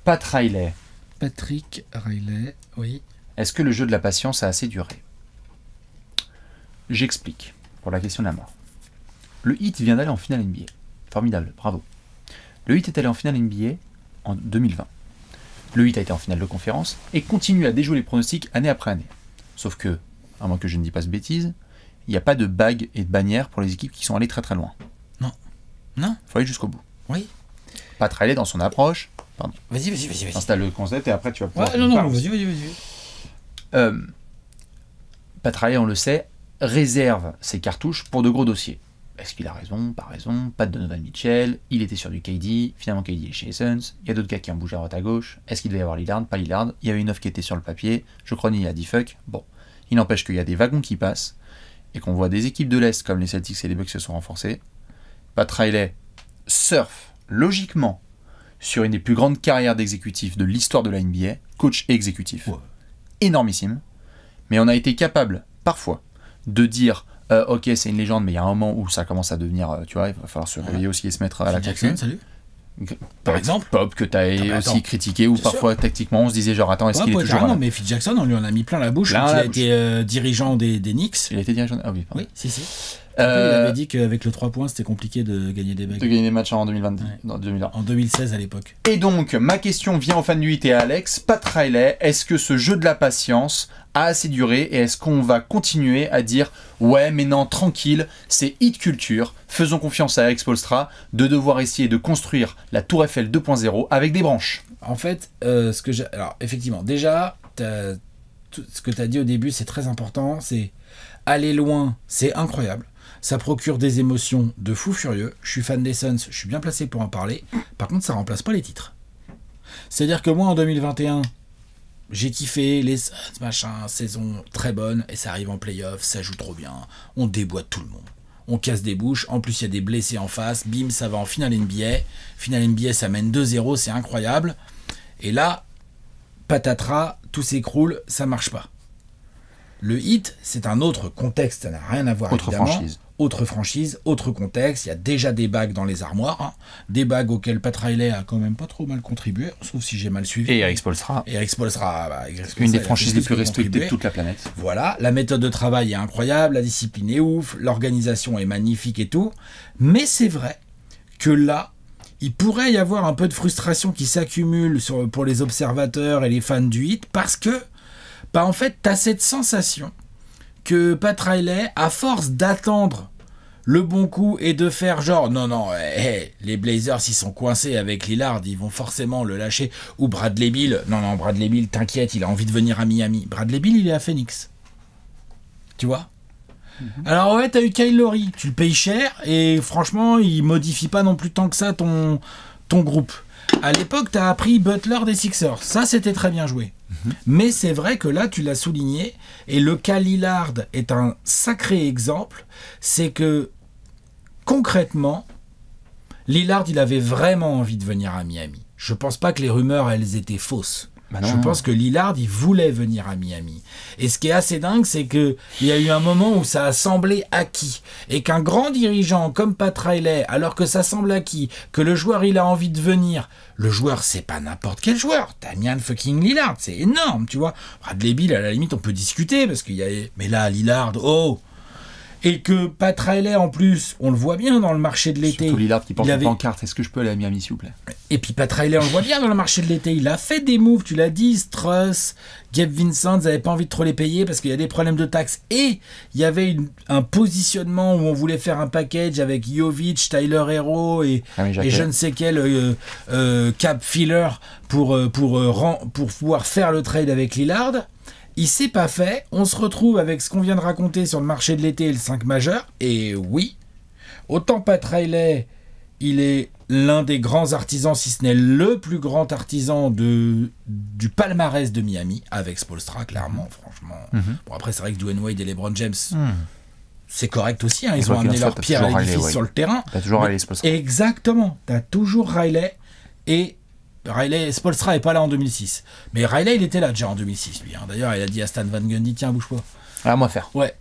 Pat Riley. Patrick Riley, oui. Est-ce que le jeu de la patience a assez duré? J'explique, pour la question de la mort. Le Heat vient d'aller en finale NBA. Formidable, bravo. Le Heat est allé en finale NBA en 2020. Le Heat a été en finale de conférence et continue à déjouer les pronostics année après année. Sauf que, à moins que je ne dise pas de bêtises, il n'y a pas de bague et de bannière pour les équipes qui sont allées très très loin. Non. Non. Il faut aller jusqu'au bout. Oui. Pat Riley dans son approche. Pardon. Vas-y. Installe le concept et après tu vas pouvoir... Ouais, non, vas-y. Pat Riley, on le sait, réserve ses cartouches pour de gros dossiers. Est-ce qu'il a raison? Pas raison. Pas de Donovan Mitchell. Il était sur du KD. Finalement, KD est chez les Suns. Il y a d'autres gars qui ont bougé à droite à gauche. Est-ce qu'il devait y avoir Lillard? Pas Lillard. Il y avait une offre qui était sur le papier. Je crois qu'il a dit fuck. Bon. Il n'empêche qu'il y a des wagons qui passent et qu'on voit des équipes de l'Est comme les Celtics et les Bucks se sont renforcées. Pat Riley surfe logiquement sur une des plus grandes carrières d'exécutifs de l'histoire de la NBA. Coach et exécutif. Ouais. Énormissime. Mais on a été capable, parfois, de dire ok, c'est une légende, mais il y a un moment où ça commence à devenir, tu vois, il va falloir se réveiller aussi et se mettre à la Jackson, salut. Par exemple, Pop que tu as aussi critiqué, ou parfois tactiquement on se disait genre attends, est-ce qu'il est toujours là? Non, mais Phil Jackson, on lui en a mis plein la bouche quand il a été dirigeant des Knicks. Il a été dirigeant. Ah oui, oui, si. Il avait dit qu'avec le 3 points, c'était compliqué de gagner des bagues. De gagner des matchs en 2020, ouais. 2020. En 2016 à l'époque. Et donc, ma question vient aux fans du 8 et à Alex. Pat Riley, est-ce que ce jeu de la patience a assez duré et est-ce qu'on va continuer à dire ouais, mais non, tranquille, c'est hit culture, faisons confiance à Alex Spoelstra de devoir essayer de construire la Tour Eiffel 2.0 avec des branches? En fait, alors effectivement, déjà, ce que tu as dit au début, c'est très important, c'est aller loin, c'est incroyable. Ça procure des émotions de fou furieux. Je suis fan des Suns, je suis bien placé pour en parler. Par contre, ça remplace pas les titres. C'est-à-dire que moi, en 2021, j'ai kiffé les Suns, machin, saison très bonne, et ça arrive en play-off, ça joue trop bien. On déboîte tout le monde. On casse des bouches. En plus, il y a des blessés en face. Bim, ça va en finale NBA. Finale NBA, ça mène 2-0, c'est incroyable. Et là, patatras, tout s'écroule, ça marche pas. Le Heat, c'est un autre contexte, ça n'a rien à voir évidemment. Autre franchise, autre contexte, il y a déjà des bagues dans les armoires, hein. Des bagues auxquelles Pat Riley a quand même pas trop mal contribué, sauf si j'ai mal suivi. Et Eric Spoelstra. Une des franchises les plus respectées de toute la planète. Voilà, la méthode de travail est incroyable, la discipline est ouf, l'organisation est magnifique et tout, mais c'est vrai que là, il pourrait y avoir un peu de frustration qui s'accumule pour les observateurs et les fans du Heat, parce que, en fait, t'as cette sensation que Pat Riley, à force d'attendre le bon coup et de faire genre non, les Blazers ils sont coincés avec Lillard, ils vont forcément le lâcher, ou Bradley Beal, non, Bradley Beal, t'inquiète, il a envie de venir à Miami. Bradley Beal, il est à Phoenix. Tu vois? Alors ouais, t'as eu Kyle Lowry, tu le payes cher, et franchement, il modifie pas non plus tant que ça ton groupe. À l'époque, t'as appris Butler des Sixers, ça c'était très bien joué. Mais c'est vrai que là, tu l'as souligné, et le cas Lillard est un sacré exemple, c'est que, concrètement, Lillard, il avait vraiment envie de venir à Miami. Je pense pas que les rumeurs, elles étaient fausses. Je pense que Lillard, il voulait venir à Miami. Et ce qui est assez dingue, c'est qu'il y a eu un moment où ça a semblé acquis. Et qu'un grand dirigeant comme Pat Riley, alors que ça semble acquis, que le joueur, il a envie de venir. Le joueur, c'est pas n'importe quel joueur. Damian fucking Lillard, c'est énorme, tu vois. Bradley Beal, à la limite, on peut discuter, parce qu'il y a... Mais là, Lillard, oh! Et que Pat Riley, en plus, on le voit bien dans le marché de l'été. Surtout Lillard qui porte une pancarte. Est-ce que je peux aller à Miami, s'il vous plaît? Et puis Pat Riley, on le voit bien dans le marché de l'été. Il a fait des moves, tu l'as dit, Struss, Gabe Vincent, ils n'avaient pas envie de trop les payer parce qu'il y a des problèmes de taxes. Et il y avait un positionnement où on voulait faire un package avec Jovic, Tyler Hero et je ne sais quel cap filler pour pouvoir faire le trade avec Lillard. Il s'est pas fait, on se retrouve avec ce qu'on vient de raconter sur le marché de l'été et le 5 majeur, et oui, autant Pat Riley, il est l'un des grands artisans, si ce n'est le plus grand artisan du palmarès de Miami, avec Spoelstra, clairement, franchement. Bon, après, c'est vrai que Dwayne Wade et LeBron James, c'est correct aussi, hein, ils ont amené leur pierre à l'édifice sur le terrain. T'as toujours Riley Spoelstra. Exactement, t'as toujours Riley, et... Spoelstra n'est pas là en 2006. Mais Riley, il était là déjà en 2006, lui. Hein. D'ailleurs, il a dit à Stan Van Gundy, tiens, bouge pas. Ah, moi faire. Ouais.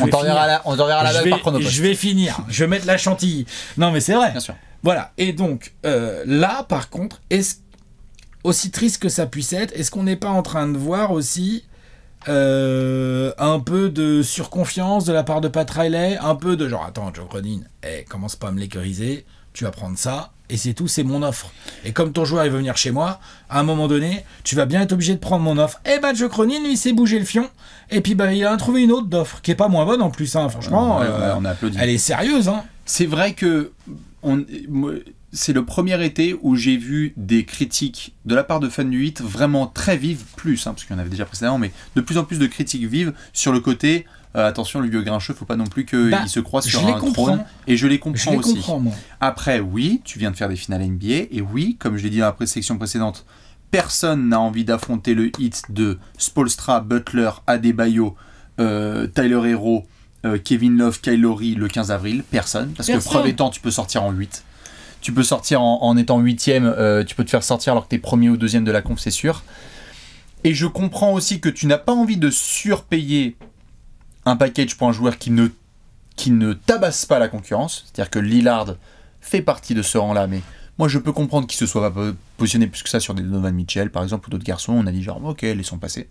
On t'enverra la bague par Chronopost. Je vais finir. Je vais mettre la chantilly. Non, mais c'est vrai. Bien sûr. Voilà. Et donc, là, par contre, aussi triste que ça puisse être, est-ce qu'on n'est pas en train de voir aussi un peu de surconfiance de la part de Pat Riley, un peu de genre, attends, Joe Cronin, commence pas à me l'écœuriser, tu vas prendre ça, et c'est tout, c'est mon offre. Et comme ton joueur il veut venir chez moi, à un moment donné, tu vas bien être obligé de prendre mon offre. Et bah Joe Cronin, lui, il s'est bougé le fion, et puis bah il a trouvé une autre d'offre, qui est pas moins bonne en plus, hein, franchement, on a applaudi. elle est sérieuse. Hein. C'est vrai que c'est le premier été où j'ai vu des critiques de la part de fans du hit vraiment très vives, parce qu'il y en avait déjà précédemment, mais de plus en plus de critiques vives sur le côté attention, le vieux grincheux, faut pas non plus qu'il se croise sur un trône. Et je les comprends aussi. Moi. Après, oui, tu viens de faire des finales NBA, et oui, comme je l'ai dit dans la section précédente, personne n'a envie d'affronter le hit de Spoelstra, Butler, Adebayo, Tyler Hero, Kevin Love, Kyle Lowry le 15 avril. Personne. Parce que preuve étant, tu peux sortir en 8. Tu peux sortir en étant 8ème, tu peux te faire sortir alors que t'es premier ou deuxième de la conf, c'est sûr. Et je comprends aussi que tu n'as pas envie de surpayer un package pour un joueur qui ne tabasse pas la concurrence. C'est-à-dire que Lillard fait partie de ce rang-là, mais moi je peux comprendre qu'il se soit pas positionné plus que ça sur des Donovan Mitchell, par exemple, ou d'autres garçons. On a dit genre, ok, laissons passer.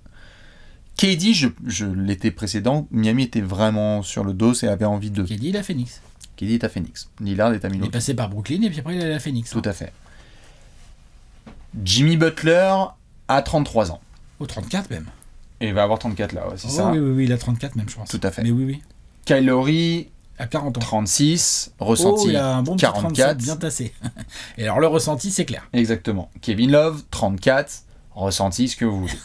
KD, l'été précédent, Miami était vraiment sur le dos et avait envie de... KD, il a Phoenix. KD est à Phoenix. Lillard est à Milwaukee. Il est passé par Brooklyn et puis après il est à Phoenix. Tout à fait. Jimmy Butler a 33 ans. Ou 34 même. Et il va avoir 34 là, ouais, c'est ça. Oui, il a 34 même, je pense. Tout à fait. Mais oui. Kyle Lowry à 40 ans. 36, ressenti il a un bon 44. 37 bien tassé. Et alors le ressenti, c'est clair. Exactement. Kevin Love, 34, ressenti, ce que vous voulez.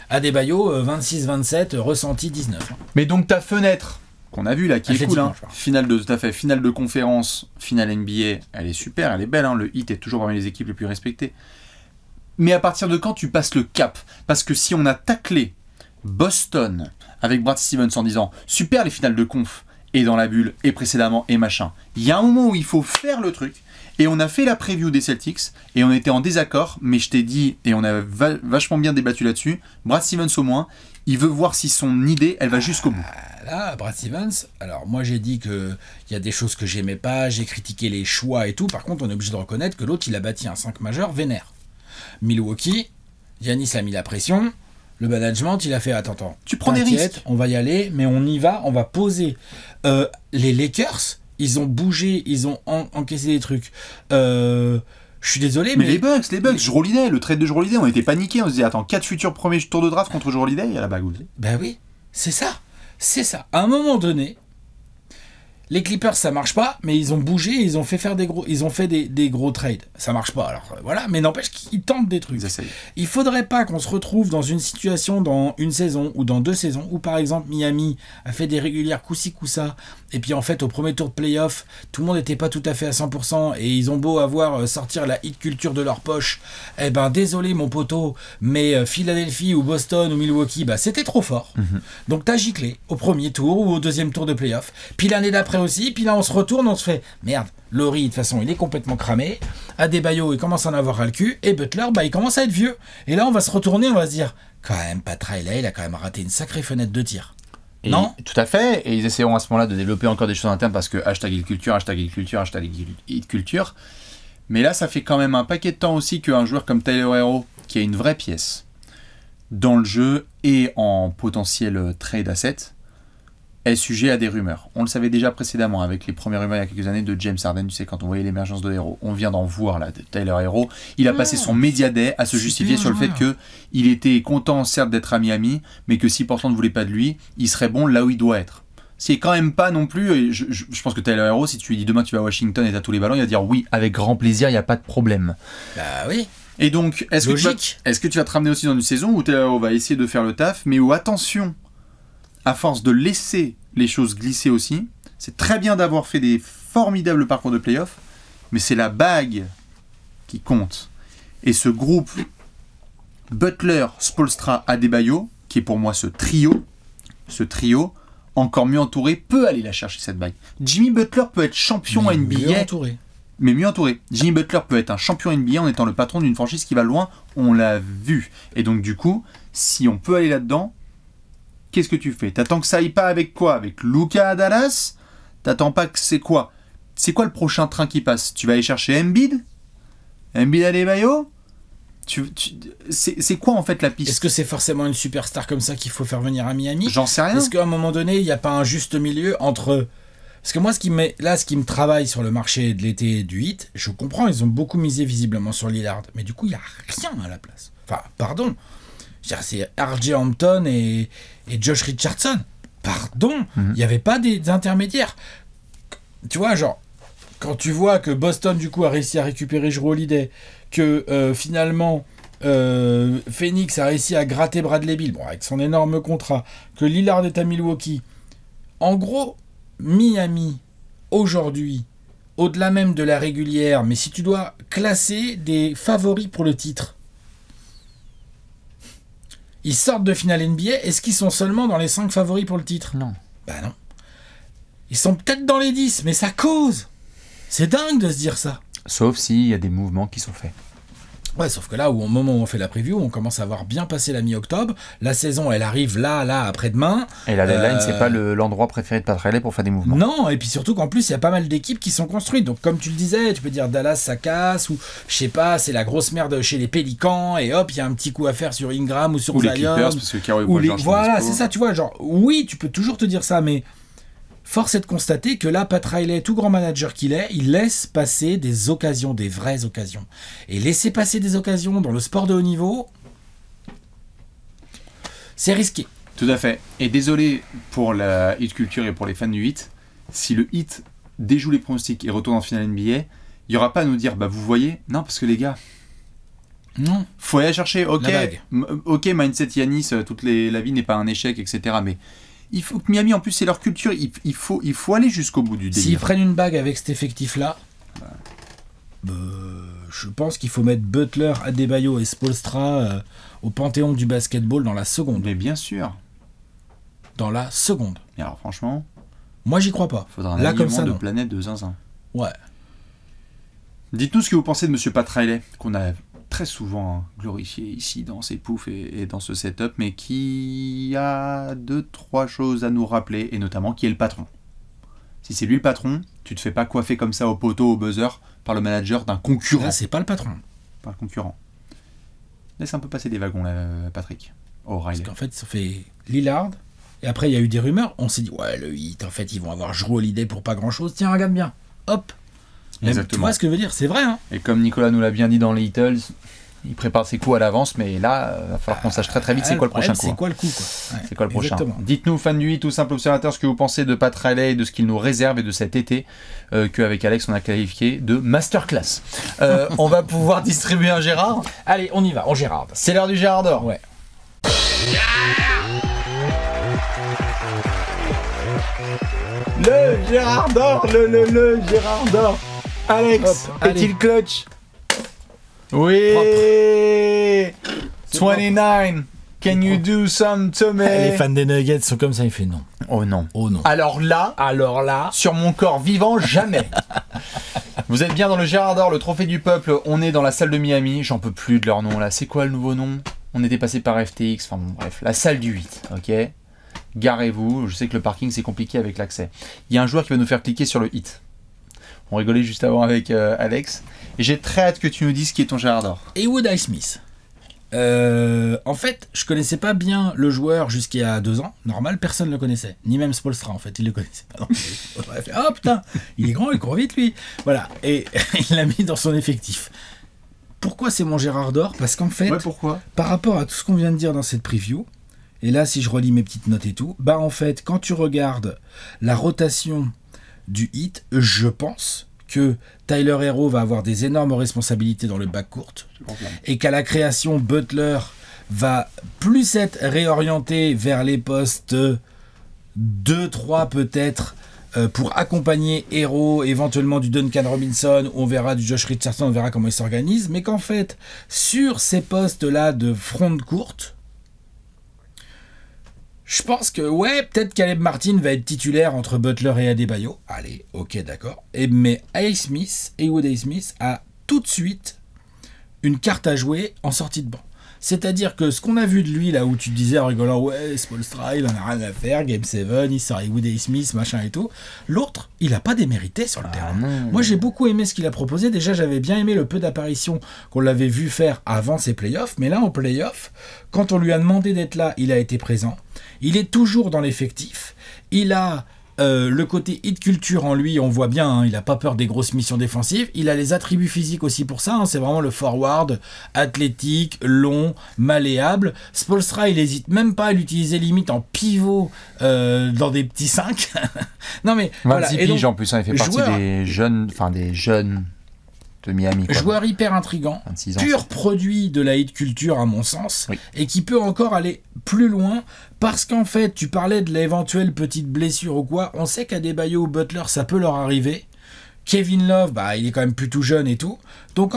Adebayo, 26-27, ressenti 19. Mais donc ta fenêtre, qu'on a vue là, qui est cool, finale de conférence, finale NBA, elle est super, elle est belle, le Heat est toujours parmi les équipes les plus respectées. Mais à partir de quand tu passes le cap? Parce que si on a taclé Boston avec Brad Stevens en disant super les finales de conf et dans la bulle et précédemment et machin, il y a un moment où il faut faire le truc. Et on a fait la preview des Celtics et on était en désaccord, mais je t'ai dit, et on a vachement bien débattu là-dessus, Brad Stevens au moins, il veut voir si son idée, elle va jusqu'au bout. Là, Brad Stevens, alors moi j'ai dit qu'il y a des choses que j'aimais pas, j'ai critiqué les choix et tout, par contre on est obligé de reconnaître que l'autre il a bâti un 5 majeur vénère. Milwaukee, Giannis a mis la pression, le management il a fait attends, tu prends des risques, on va y aller, mais on y va, on va poser. Les Lakers, ils ont bougé, ils ont encaissé des trucs. Je suis désolé, mais les Bucks, Jrue Holiday, le trade de Jrue Holiday, on était paniqués, on se disait attends, 4 futurs premiers tours de draft contre Jrue Holiday, il y a la bague. Ben oui, c'est ça. À un moment donné, les Clippers ça marche pas, mais ils ont bougé, ils ont fait des gros trades. Ça marche pas, alors voilà, mais n'empêche qu'ils tentent des trucs. Il faudrait pas qu'on se retrouve dans une situation dans une saison ou dans 2 saisons où par exemple Miami a fait des régulières coup-ci coup-ça, et puis en fait au premier tour de playoff, tout le monde n'était pas tout à fait à 100% et ils ont beau avoir sortir la hit culture de leur poche, eh ben désolé mon poteau, mais Philadelphie ou Boston ou Milwaukee, bah c'était trop fort. Donc t'as giclé au premier tour ou au deuxième tour de playoff, puis l'année d'après aussi, puis là on se retourne, on se fait merde, Lowry de toute façon il est complètement cramé, Adebayo il commence à en avoir ras le cul, et Butler il commence à être vieux, et là on va se retourner, on va se dire quand même Pat Riley il a quand même raté une sacrée fenêtre de tir. Et non, tout à fait, et ils essaieront à ce moment-là de développer encore des choses internes parce que hashtag culture, mais là ça fait quand même un paquet de temps aussi qu'un joueur comme Tyler Hero qui a une vraie pièce dans le jeu et en potentiel trade asset est sujet à des rumeurs. On le savait déjà précédemment avec les premières rumeurs il y a quelques années de James Harden, tu sais, quand on voyait l'émergence de Hero. On vient d'en voir là, de Tyler Hero. Il a passé son Media Day à se justifier sur le fait qu'il était content certes d'être à Miami, mais que si Portland ne voulait pas de lui, il serait bon là où il doit être. C'est quand même pas non plus, et je pense que Tyler Hero, si tu lui dis demain tu vas à Washington et t'as tous les ballons, il va dire oui, avec grand plaisir, il n'y a pas de problème. Bah oui. Et donc, est-ce que tu vas te ramener aussi dans une saison où Tyler Hero va essayer de faire le taf, mais où attention, à force de laisser les choses glisser aussi, c'est très bien d'avoir fait des formidables parcours de play-off, mais c'est la bague qui compte. Et ce groupe Butler, Spoelstra, Adebayo, qui est pour moi ce trio, encore mieux entouré, peut aller la chercher cette bague. Jimmy Butler peut être champion NBA. Mais mieux entouré. Jimmy Butler peut être un champion NBA en étant le patron d'une franchise qui va loin, on l'a vu. Et donc du coup, si on peut aller là-dedans, qu'est-ce que tu fais? T'attends que ça aille pas avec quoi? Avec Luka à Dallas? T'attends pas que c'est quoi? C'est quoi le prochain train qui passe? Tu vas aller chercher Embiid? Embiid Adebayo? C'est quoi en fait la piste? Est-ce que c'est forcément une superstar comme ça qu'il faut faire venir à Miami? J'en sais rien. Est-ce qu'à un moment donné, il n'y a pas un juste milieu entre... Parce que moi, ce qui me travaille sur le marché de l'été du Heat, je comprends, ils ont beaucoup misé visiblement sur Lillard, mais du coup, il n'y a rien à la place. Enfin, pardon. Je veux dire, c'est R.J. Hampton et Josh Richardson. Pardon. Il n'y avait pas des intermédiaires. Tu vois, genre, quand tu vois que Boston, du coup, a réussi à récupérer Jrue Holiday, que finalement Phoenix a réussi à gratter Bradley Beal, bon, avec son énorme contrat, que Lillard est à Milwaukee. En gros, Miami, aujourd'hui, au-delà même de la régulière, mais si tu dois classer des favoris pour le titre, ils sortent de finale NBA, est-ce qu'ils sont seulement dans les 5 favoris pour le titre? Non. Bah non. Ils sont peut-être dans les 10, mais ça cause. C'est dingue de se dire ça. Sauf s'il y a des mouvements qui sont faits. Ouais, sauf que là, au moment où on fait la preview, on commence à avoir bien passé la mi-octobre. La saison, elle arrive là, après-demain. Et la deadline, c'est pas l'endroit préféré de Pat Riley pour faire des mouvements. Non, et puis surtout qu'en plus, il y a pas mal d'équipes qui sont construites. Donc, comme tu le disais, tu peux dire Dallas, ça casse, ou je sais pas, c'est la grosse merde chez les Pélicans, et hop, il y a un petit coup à faire sur Ingram ou sur Ou Zion. les Clippers, parce que Kawhi Paul George Voilà, c'est ça, tu vois. Genre, oui, tu peux toujours te dire ça, mais force est de constater que là, Pat Riley, tout grand manager qu'il est, il laisse passer des occasions, des vraies occasions. Et laisser passer des occasions dans le sport de haut niveau, c'est risqué. Tout à fait. Et désolé pour la hit culture et pour les fans du hit, si le hit déjoue les pronostics et retourne en finale NBA, il n'y aura pas à nous dire, bah vous voyez, non, parce que les gars, non. Faut aller chercher, ok, La bague. ok, mindset Yanis, la vie n'est pas un échec, etc. Mais il faut que Miami, en plus, c'est leur culture, il faut aller jusqu'au bout du délire. S'ils prennent une bague avec cet effectif-là, je pense qu'il faut mettre Butler, Adebayo et Spoelstra au panthéon du basketball dans la seconde. Mais bien sûr. Dans la seconde. Et alors, franchement, moi, j'y crois pas. faudra un là, alignement comme ça, de non. planète de zinzin. Ouais. Dites-nous ce que vous pensez de Monsieur Pat Riley, qu'on a très souvent glorifié ici dans ces poufs et dans ce setup, mais qui a 2-3 choses à nous rappeler, et notamment qui est le patron. Si c'est lui le patron, tu te fais pas coiffer comme ça au poteau, au buzzer, par le manager d'un concurrent. Là, c'est pas le patron. Par le concurrent. Laisse un peu passer des wagons, là, Patrick. Oh, Parce Riley. qu'en fait, ils ont fait Lillard. Et après, il y a eu des rumeurs. On s'est dit, ouais, le Heat, en fait, ils vont avoir Jrue Holiday pour pas grand-chose. Tiens, regarde bien. Hop. Même, tu Exactement. vois ce que je veux dire? C'est vrai, hein? Et comme Nicolas nous l'a bien dit dans les Heatles, il prépare ses coups à l'avance, mais là, il va falloir qu'on sache très très vite c'est quoi le prochain coup. C'est quoi le coup, quoi? Ouais, C'est quoi le prochain? exactement. Dites-nous, fans du 8 ou simple observateur, ce que vous pensez de Pat Riley et de ce qu'il nous réserve et de cet été qu'avec Alex on a qualifié de masterclass. On va pouvoir distribuer un Gérard. Allez, on y va, on Gérard. C'est l'heure du Gérard d'or. Ouais. Le Gérard d'or, le Gérard d'or. Alex, Hop, allez. est-il clutch? Oui. 29. Can you do some to me? Les fans des Nuggets sont comme ça, il fait non. Oh non. Oh non. Alors là, sur mon corps vivant, jamais. Vous êtes bien dans le Gérard d'or, le trophée du peuple. On est dans la salle de Miami. J'en peux plus de leur nom là. C'est quoi le nouveau nom? On était passé par FTX. Enfin bon, bref, la salle du 8. Ok. Garez-vous. Je sais que le parking c'est compliqué avec l'accès. Il y a un joueur qui va nous faire cliquer sur le hit. On rigolait juste avant avec Alex. Et j'ai très hâte que tu nous dises qui est ton Gérard d'or. Haywood Highsmith. En fait, je connaissais pas bien le joueur jusqu'il y a 2 ans. Normal, personne ne le connaissait. Ni même Spoelstra, en fait. Il le connaissait pas. Donc, oh putain, il est grand, il court vite, lui. Voilà. Et il l'a mis dans son effectif. Pourquoi c'est mon Gérard d'or? Parce qu'en fait, pourquoi? par rapport à tout ce qu'on vient de dire dans cette preview, et là, si je relis mes petites notes et tout, bah en fait, quand tu regardes la rotation du Heat, je pense que Tyler Herro va avoir des énormes responsabilités dans le backcourt et qu'à la création, Butler va plus être réorienté vers les postes 2-3 peut-être pour accompagner Herro, éventuellement du Duncan Robinson, on verra du Josh Richardson, on verra comment il s'organise, mais qu'en fait, sur ces postes-là de front courte, je pense que, ouais, peut-être Caleb Martin va être titulaire entre Butler et Adebayo. Allez, ok, d'accord. Mais Haywood Highsmith a tout de suite une carte à jouer en sortie de banc. C'est-à-dire que ce qu'on a vu de lui, là où tu te disais en rigolant, ouais, Spoelstra, il en a rien à faire, Game 7, il sort avec Woody Smith, machin et tout. L'autre, il a pas démérité sur le terrain. Non. Moi, j'ai beaucoup aimé ce qu'il a proposé. Déjà, j'avais bien aimé le peu d'apparitions qu'on l'avait vu faire avant ses playoffs. Mais là, en playoffs, quand on lui a demandé d'être là, il a été présent. Il est toujours dans l'effectif. Il a le côté hit culture en lui, on voit bien, hein, il n'a pas peur des grosses missions défensives. Il a les attributs physiques aussi pour ça. Hein, c'est vraiment le forward, athlétique, long, malléable. Spoelstra, il n'hésite même pas à l'utiliser limite en pivot dans des petits 5. Non mais 26 voilà. piges en plus, hein, il fait partie des jeunes de Miami. Quoi. Joueur hyper intriguant, pur produit de la hit culture à mon sens, oui. Et qui peut encore aller plus loin parce qu'en fait, tu parlais de l'éventuelle petite blessure ou quoi, on sait qu'Adebayo ou Butler, ça peut leur arriver. Kevin Love, il est quand même plus tout jeune et tout. Donc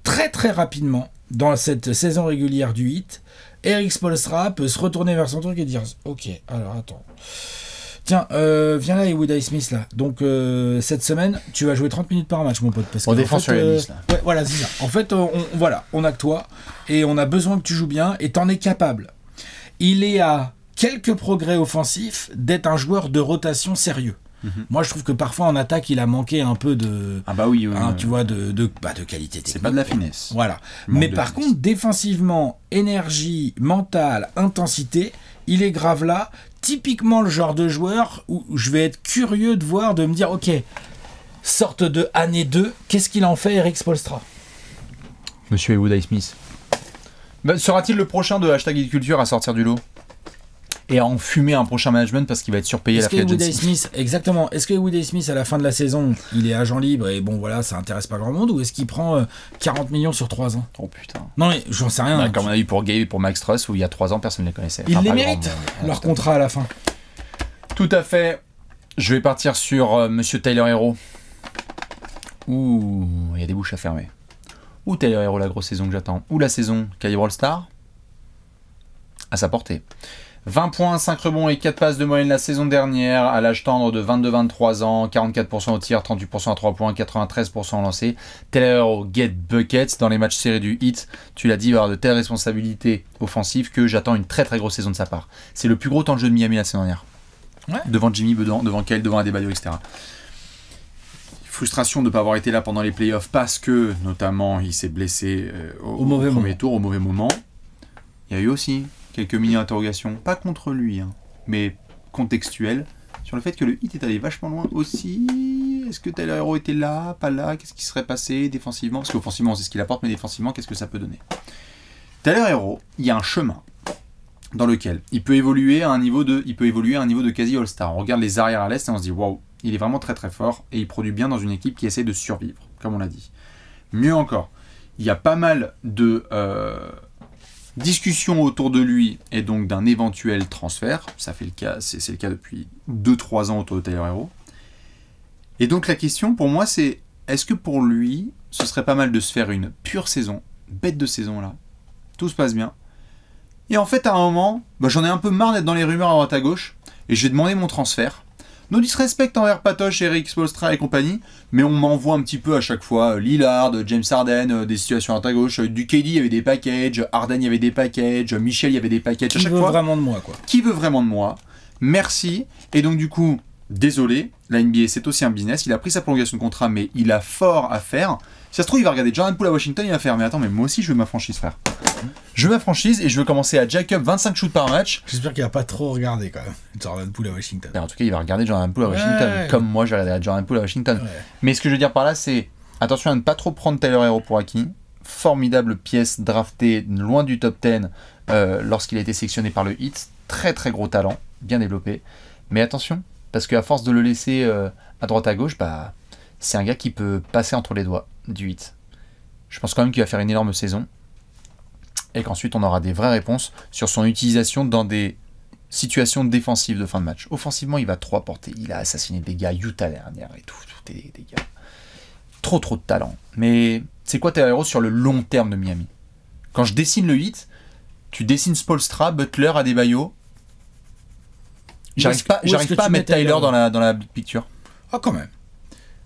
très très rapidement, dans cette saison régulière du hit, Erik Spoelstra peut se retourner vers son truc et dire « Ok, alors attends... » Tiens, viens là, Woody Smith, là. Donc, cette semaine, tu vas jouer 30 minutes par match, mon pote. Parce on défend sur Yanis, là. Ouais, voilà, c'est ça. En fait, on a que toi, et on a besoin que tu joues bien, et t'en es capable. Il est à quelques progrès offensifs d'être un joueur de rotation sérieux. Mm-hmm. Moi, je trouve que parfois, en attaque, il a manqué un peu de... tu vois, de qualité technique. C'est pas de la finesse. Voilà. Mais par contre, défensivement, énergie, mentale, intensité, il est grave là. Typiquement le genre de joueur où je vais être curieux de voir, de me dire, ok, sorte de année 2, qu'est-ce qu'il en fait Erik Spoelstra? Monsieur Woody Smith. Sera-t-il le prochain de #culture à sortir du lot et à enfumer un prochain management parce qu'il va être surpayé à la free agency? Exactement. Est-ce que Woody Smith, à la fin de la saison, il est agent libre et bon voilà, ça intéresse pas grand monde, ou est-ce qu'il prend 40 millions sur 3 ans? Oh putain. Non mais j'en sais rien. Comme on a eu pour Gabe et pour Max Truss, où il y a 3 ans, personne ne les connaissait. Ils les méritent, leur contrat à la fin. Tout à fait. Je vais partir sur Monsieur Tyler Hero. Ouh, il y a des bouches à fermer. Ou Tyler Hero, la grosse saison que j'attends. Ou la saison calibre All-Star. À sa portée. 20 points, 5 rebonds et 4 passes de moyenne la saison dernière, à l'âge tendre de 22-23 ans, 44% au tir, 38% à 3 points, 93% au lancer. Tyler Hero get buckets dans les matchs serrés du hit. Tu l'as dit, il va avoir de telles responsabilités offensives que j'attends une très très grosse saison de sa part. C'est le plus gros temps de jeu de Miami la saison dernière. Ouais. Devant Jimmy, devant Kyle, devant Adebayo, etc. Frustration de ne pas avoir été là pendant les playoffs parce que, notamment, il s'est blessé au premier tour, au mauvais moment. Il y a eu aussi quelques mini-interrogations, pas contre lui, hein, mais contextuelles, sur le fait que le hit est allé vachement loin aussi. Est-ce que Tyler Hero était là, pas là? Qu'est-ce qui serait passé défensivement? Parce qu'offensivement, c'est ce qu'il apporte, mais défensivement, qu'est-ce que ça peut donner? Tyler Hero, il y a un chemin dans lequel il peut évoluer à un niveau de quasi All-Star. On regarde les arrières à l'Est et on se dit, waouh, il est vraiment très très fort et il produit bien dans une équipe qui essaie de survivre, comme on l'a dit. Mieux encore, il y a pas mal de... discussion autour de lui et donc d'un éventuel transfert. Ça fait le cas, c'est le cas depuis 2-3 ans autour de Tyler Hero. Et donc la question pour moi c'est, est-ce que pour lui ce serait pas mal de se faire une pure saison, bête de saison là, tout se passe bien, et en fait à un moment j'en ai un peu marre d'être dans les rumeurs à droite à gauche et j'ai demandé mon transfert. No disrespect envers Patoche, Erik Spoelstra et compagnie, mais on m'envoie un petit peu à chaque fois Lillard, James Harden, des situations à droite à gauche. Du KD, il y avait des packages, Harden, il y avait des packages, Michel, il y avait des packages à chaque fois. Qui veut vraiment de moi, quoi. Qui veut vraiment de moi? Merci. Et donc, du coup, désolé, la NBA, c'est aussi un business. Il a pris sa prolongation de contrat, mais il a fort à faire. Si ça se trouve, il va regarder Jordan Poole à Washington, il va faire, mais attends, mais moi aussi, je veux ma franchise, frère. Je veux ma franchise et je veux commencer à jack up 25 shoots par match. J'espère qu'il va pas trop regarder quand même Jordan Poole à Washington. En tout cas, il va regarder Jordan Poole à Washington, comme moi, je vais regarder Jordan Poole à Washington. Ouais. Mais ce que je veux dire par là, c'est attention à ne pas trop prendre Tyler Hero pour acquis. Formidable pièce draftée loin du top 10 lorsqu'il a été sélectionné par le Heat. Très très gros talent, bien développé. Mais attention, parce qu'à force de le laisser à droite à gauche, c'est un gars qui peut passer entre les doigts du Heat. Je pense quand même qu'il va faire une énorme saison et qu'ensuite on aura des vraies réponses sur son utilisation dans des situations défensives de fin de match. Offensivement, il va trop apporter. Il a assassiné des gars Utah dernière et tout des gars. Trop de talent. Mais c'est quoi tes héros sur le long terme de Miami? Quand je dessine le Heat, tu dessines Spoelstra, Butler, Adebayo. J'arrive pas à mettre Tyler dans la big picture. Ah, quand même.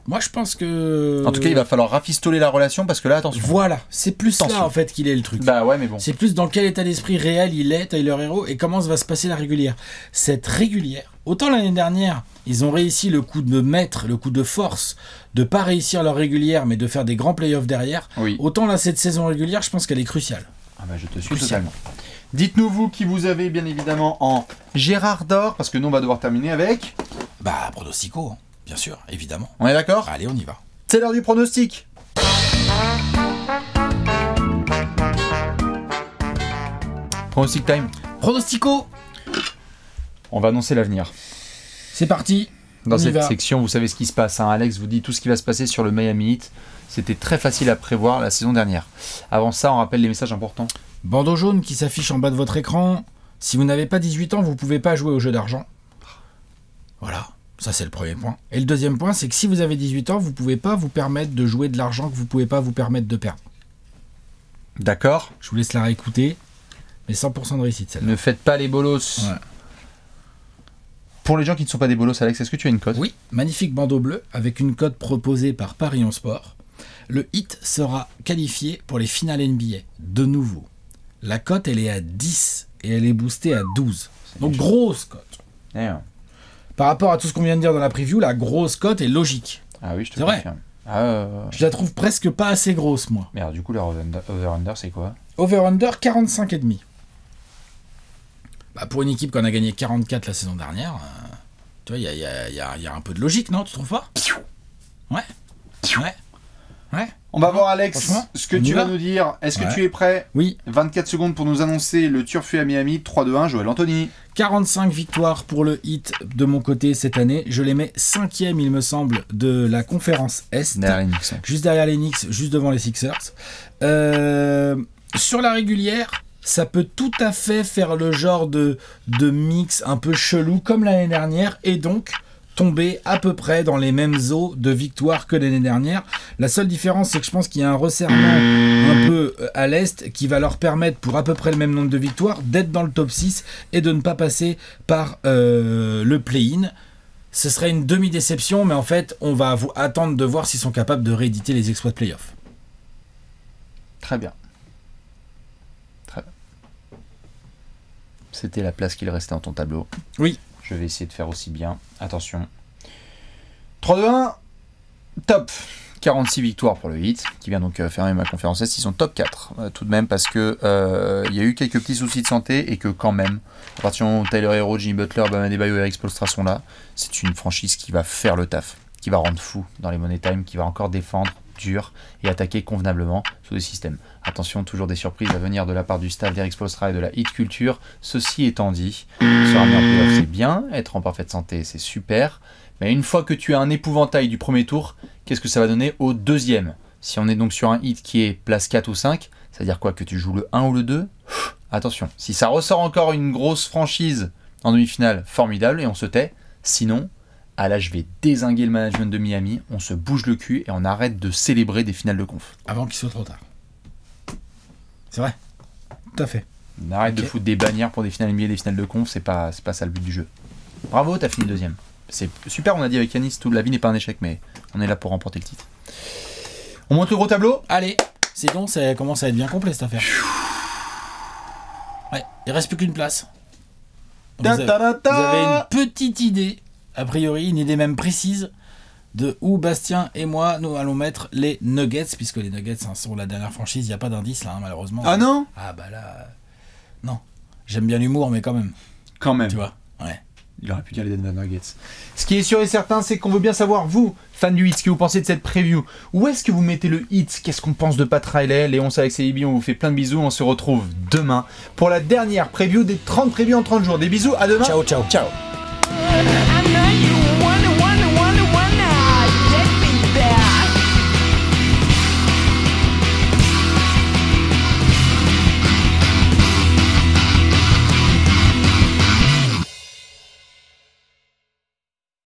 Moi, je pense que... En tout cas, il va falloir rafistoler la relation parce que là, attention. Voilà, c'est plus Attention. là, en fait, qu'il est le truc. Bah ouais, mais bon. C'est plus dans quel état d'esprit réel il est, Tyler Hero, et comment va se passer la régulière. Cette régulière, autant l'année dernière, ils ont réussi le coup de maître, le coup de force, de pas réussir leur régulière, mais de faire des grands playoffs derrière. Oui. Autant là, cette saison régulière, je pense qu'elle est cruciale. Ah bah je te suis totalement. Dites-nous vous qui vous avez bien évidemment en Gérard d'or, parce que nous on va devoir terminer avec... Bah, pronostico, hein. Bien sûr, évidemment. On est d'accord? Allez, on y va. C'est l'heure du pronostic. Pronostic time. Pronostico, On va annoncer l'avenir. c'est parti. Dans On y cette va. section, vous savez ce qui se passe. Hein. Alex vous dit tout ce qui va se passer sur le Miami Heat. C'était très facile à prévoir la saison dernière. Avant ça, on rappelle les messages importants. Bandeau jaune qui s'affiche en bas de votre écran. Si vous n'avez pas 18 ans, vous ne pouvez pas jouer au jeu d'argent. Voilà, ça c'est le premier point. Et le deuxième point, c'est que si vous avez 18 ans, vous ne pouvez pas vous permettre de jouer de l'argent que vous ne pouvez pas vous permettre de perdre. D'accord. Je vous laisse la réécouter, mais 100% de réussite celle-là. Ne faites pas les bolos. Ouais. Pour les gens qui ne sont pas des bolos, Alex, est-ce que tu as une cote? Oui, magnifique bandeau bleu avec une cote proposée par Paris en Sport. Le Heat sera qualifié pour les finales NBA. De nouveau. La cote, elle est à 10 et elle est boostée à 12. Donc grosse cote. Eh, Par rapport à tout ce qu'on vient de dire dans la preview, la grosse cote est logique. Ah oui, je te C'est vrai. confirme. Ah, Je la trouve presque pas assez grosse, moi. mais alors, du coup, le over-under, c'est quoi? Over-under 45,5. Bah, pour une équipe qu'on a gagné 44 la saison dernière, tu vois, il y a un peu de logique, non? Tu trouves pas? Ouais. Ouais. Ouais. On va voir, Alex, Franchement, ce que on y tu vas va. nous dire. Est-ce que Ouais. tu es prêt? Oui. 24 secondes pour nous annoncer le Turfu à Miami. 3-2-1, Joël Anthony. 45 victoires pour le Heat de mon côté cette année. Je les mets 5e, il me semble, de la conférence Est. Derrière les Knicks. Juste derrière les Knicks, juste devant les Sixers. Sur la régulière, ça peut tout à fait faire le genre de mix un peu chelou comme l'année dernière et donc tomber à peu près dans les mêmes eaux de victoire que l'année dernière. La seule différence, c'est que je pense qu'il y a un resserrement un peu à l'Est qui va leur permettre, pour à peu près le même nombre de victoires, d'être dans le top 6 et de ne pas passer par le play-in. Ce serait une demi-déception, mais en fait, on va attendre de voir s'ils sont capables de rééditer les exploits de play-off. Très bien. Très bien. C'était la place qu'il restait dans ton tableau. Oui. Je vais essayer de faire aussi bien. Attention. 3-2-1. Top. 46 victoires pour le Heat, qui vient donc fermer ma conférence Est. Ils sont top 4, tout de même, parce que il y a eu quelques petits soucis de santé et que quand même, à partir du moment où Tyler Hero, Jimmy Butler, Bam Adebayo et Eric Spoelstra sont là, c'est une franchise qui va faire le taf, qui va rendre fou dans les Money Time, qui va encore défendre dur et attaquer convenablement sous le système. Attention, toujours des surprises à venir de la part du staff d'Eric Spoelstra et de la Heat Culture. Ceci étant dit, se ramener en playoff, c'est bien, être en parfaite santé, c'est super, mais une fois que tu as un épouvantail du premier tour, qu'est-ce que ça va donner au deuxième? Si on est donc sur un Heat qui est place 4 ou 5, c'est-à-dire quoi, que tu joues le 1 ou le 2? Attention, si ça ressort encore une grosse franchise en demi-finale, formidable, et on se tait. Sinon, ah là, je vais dézinguer le management de Miami, on se bouge le cul et on arrête de célébrer des finales de conf. Avant qu'il soit trop tard. C'est vrai. Tout à fait. On arrête de foutre des bannières pour des finales NBA et des finales de conf, c'est pas ça le but du jeu. Bravo, t'as fini deuxième. C'est super, on a dit avec Yanis, toute la vie n'est pas un échec, mais on est là pour remporter le titre. On monte le gros tableau. Allez, c'est bon, ça commence à être bien complet cette affaire. Ouais, il reste plus qu'une place. Vous avez une petite idée, a priori, une idée même précise, de où Bastien et moi, nous allons mettre les Nuggets, puisque les Nuggets sont la dernière franchise, il n'y a pas d'indice là, hein, malheureusement. Ah non? Ah bah là... Non. J'aime bien l'humour, mais quand même. Quand même. Tu vois, ouais. Il aurait pu dire les Denver Nuggets. Ce qui est sûr et certain, c'est qu'on veut bien savoir, vous, fans du Heat, ce que vous pensez de cette preview. Où est-ce que vous mettez le Heat? Qu'est-ce qu'on pense de Pat Riley? Léon, avec Célibi, on vous fait plein de bisous. On se retrouve demain pour la dernière preview des 30 previews en 30 jours. Des bisous, à demain. Ciao, ciao, ciao.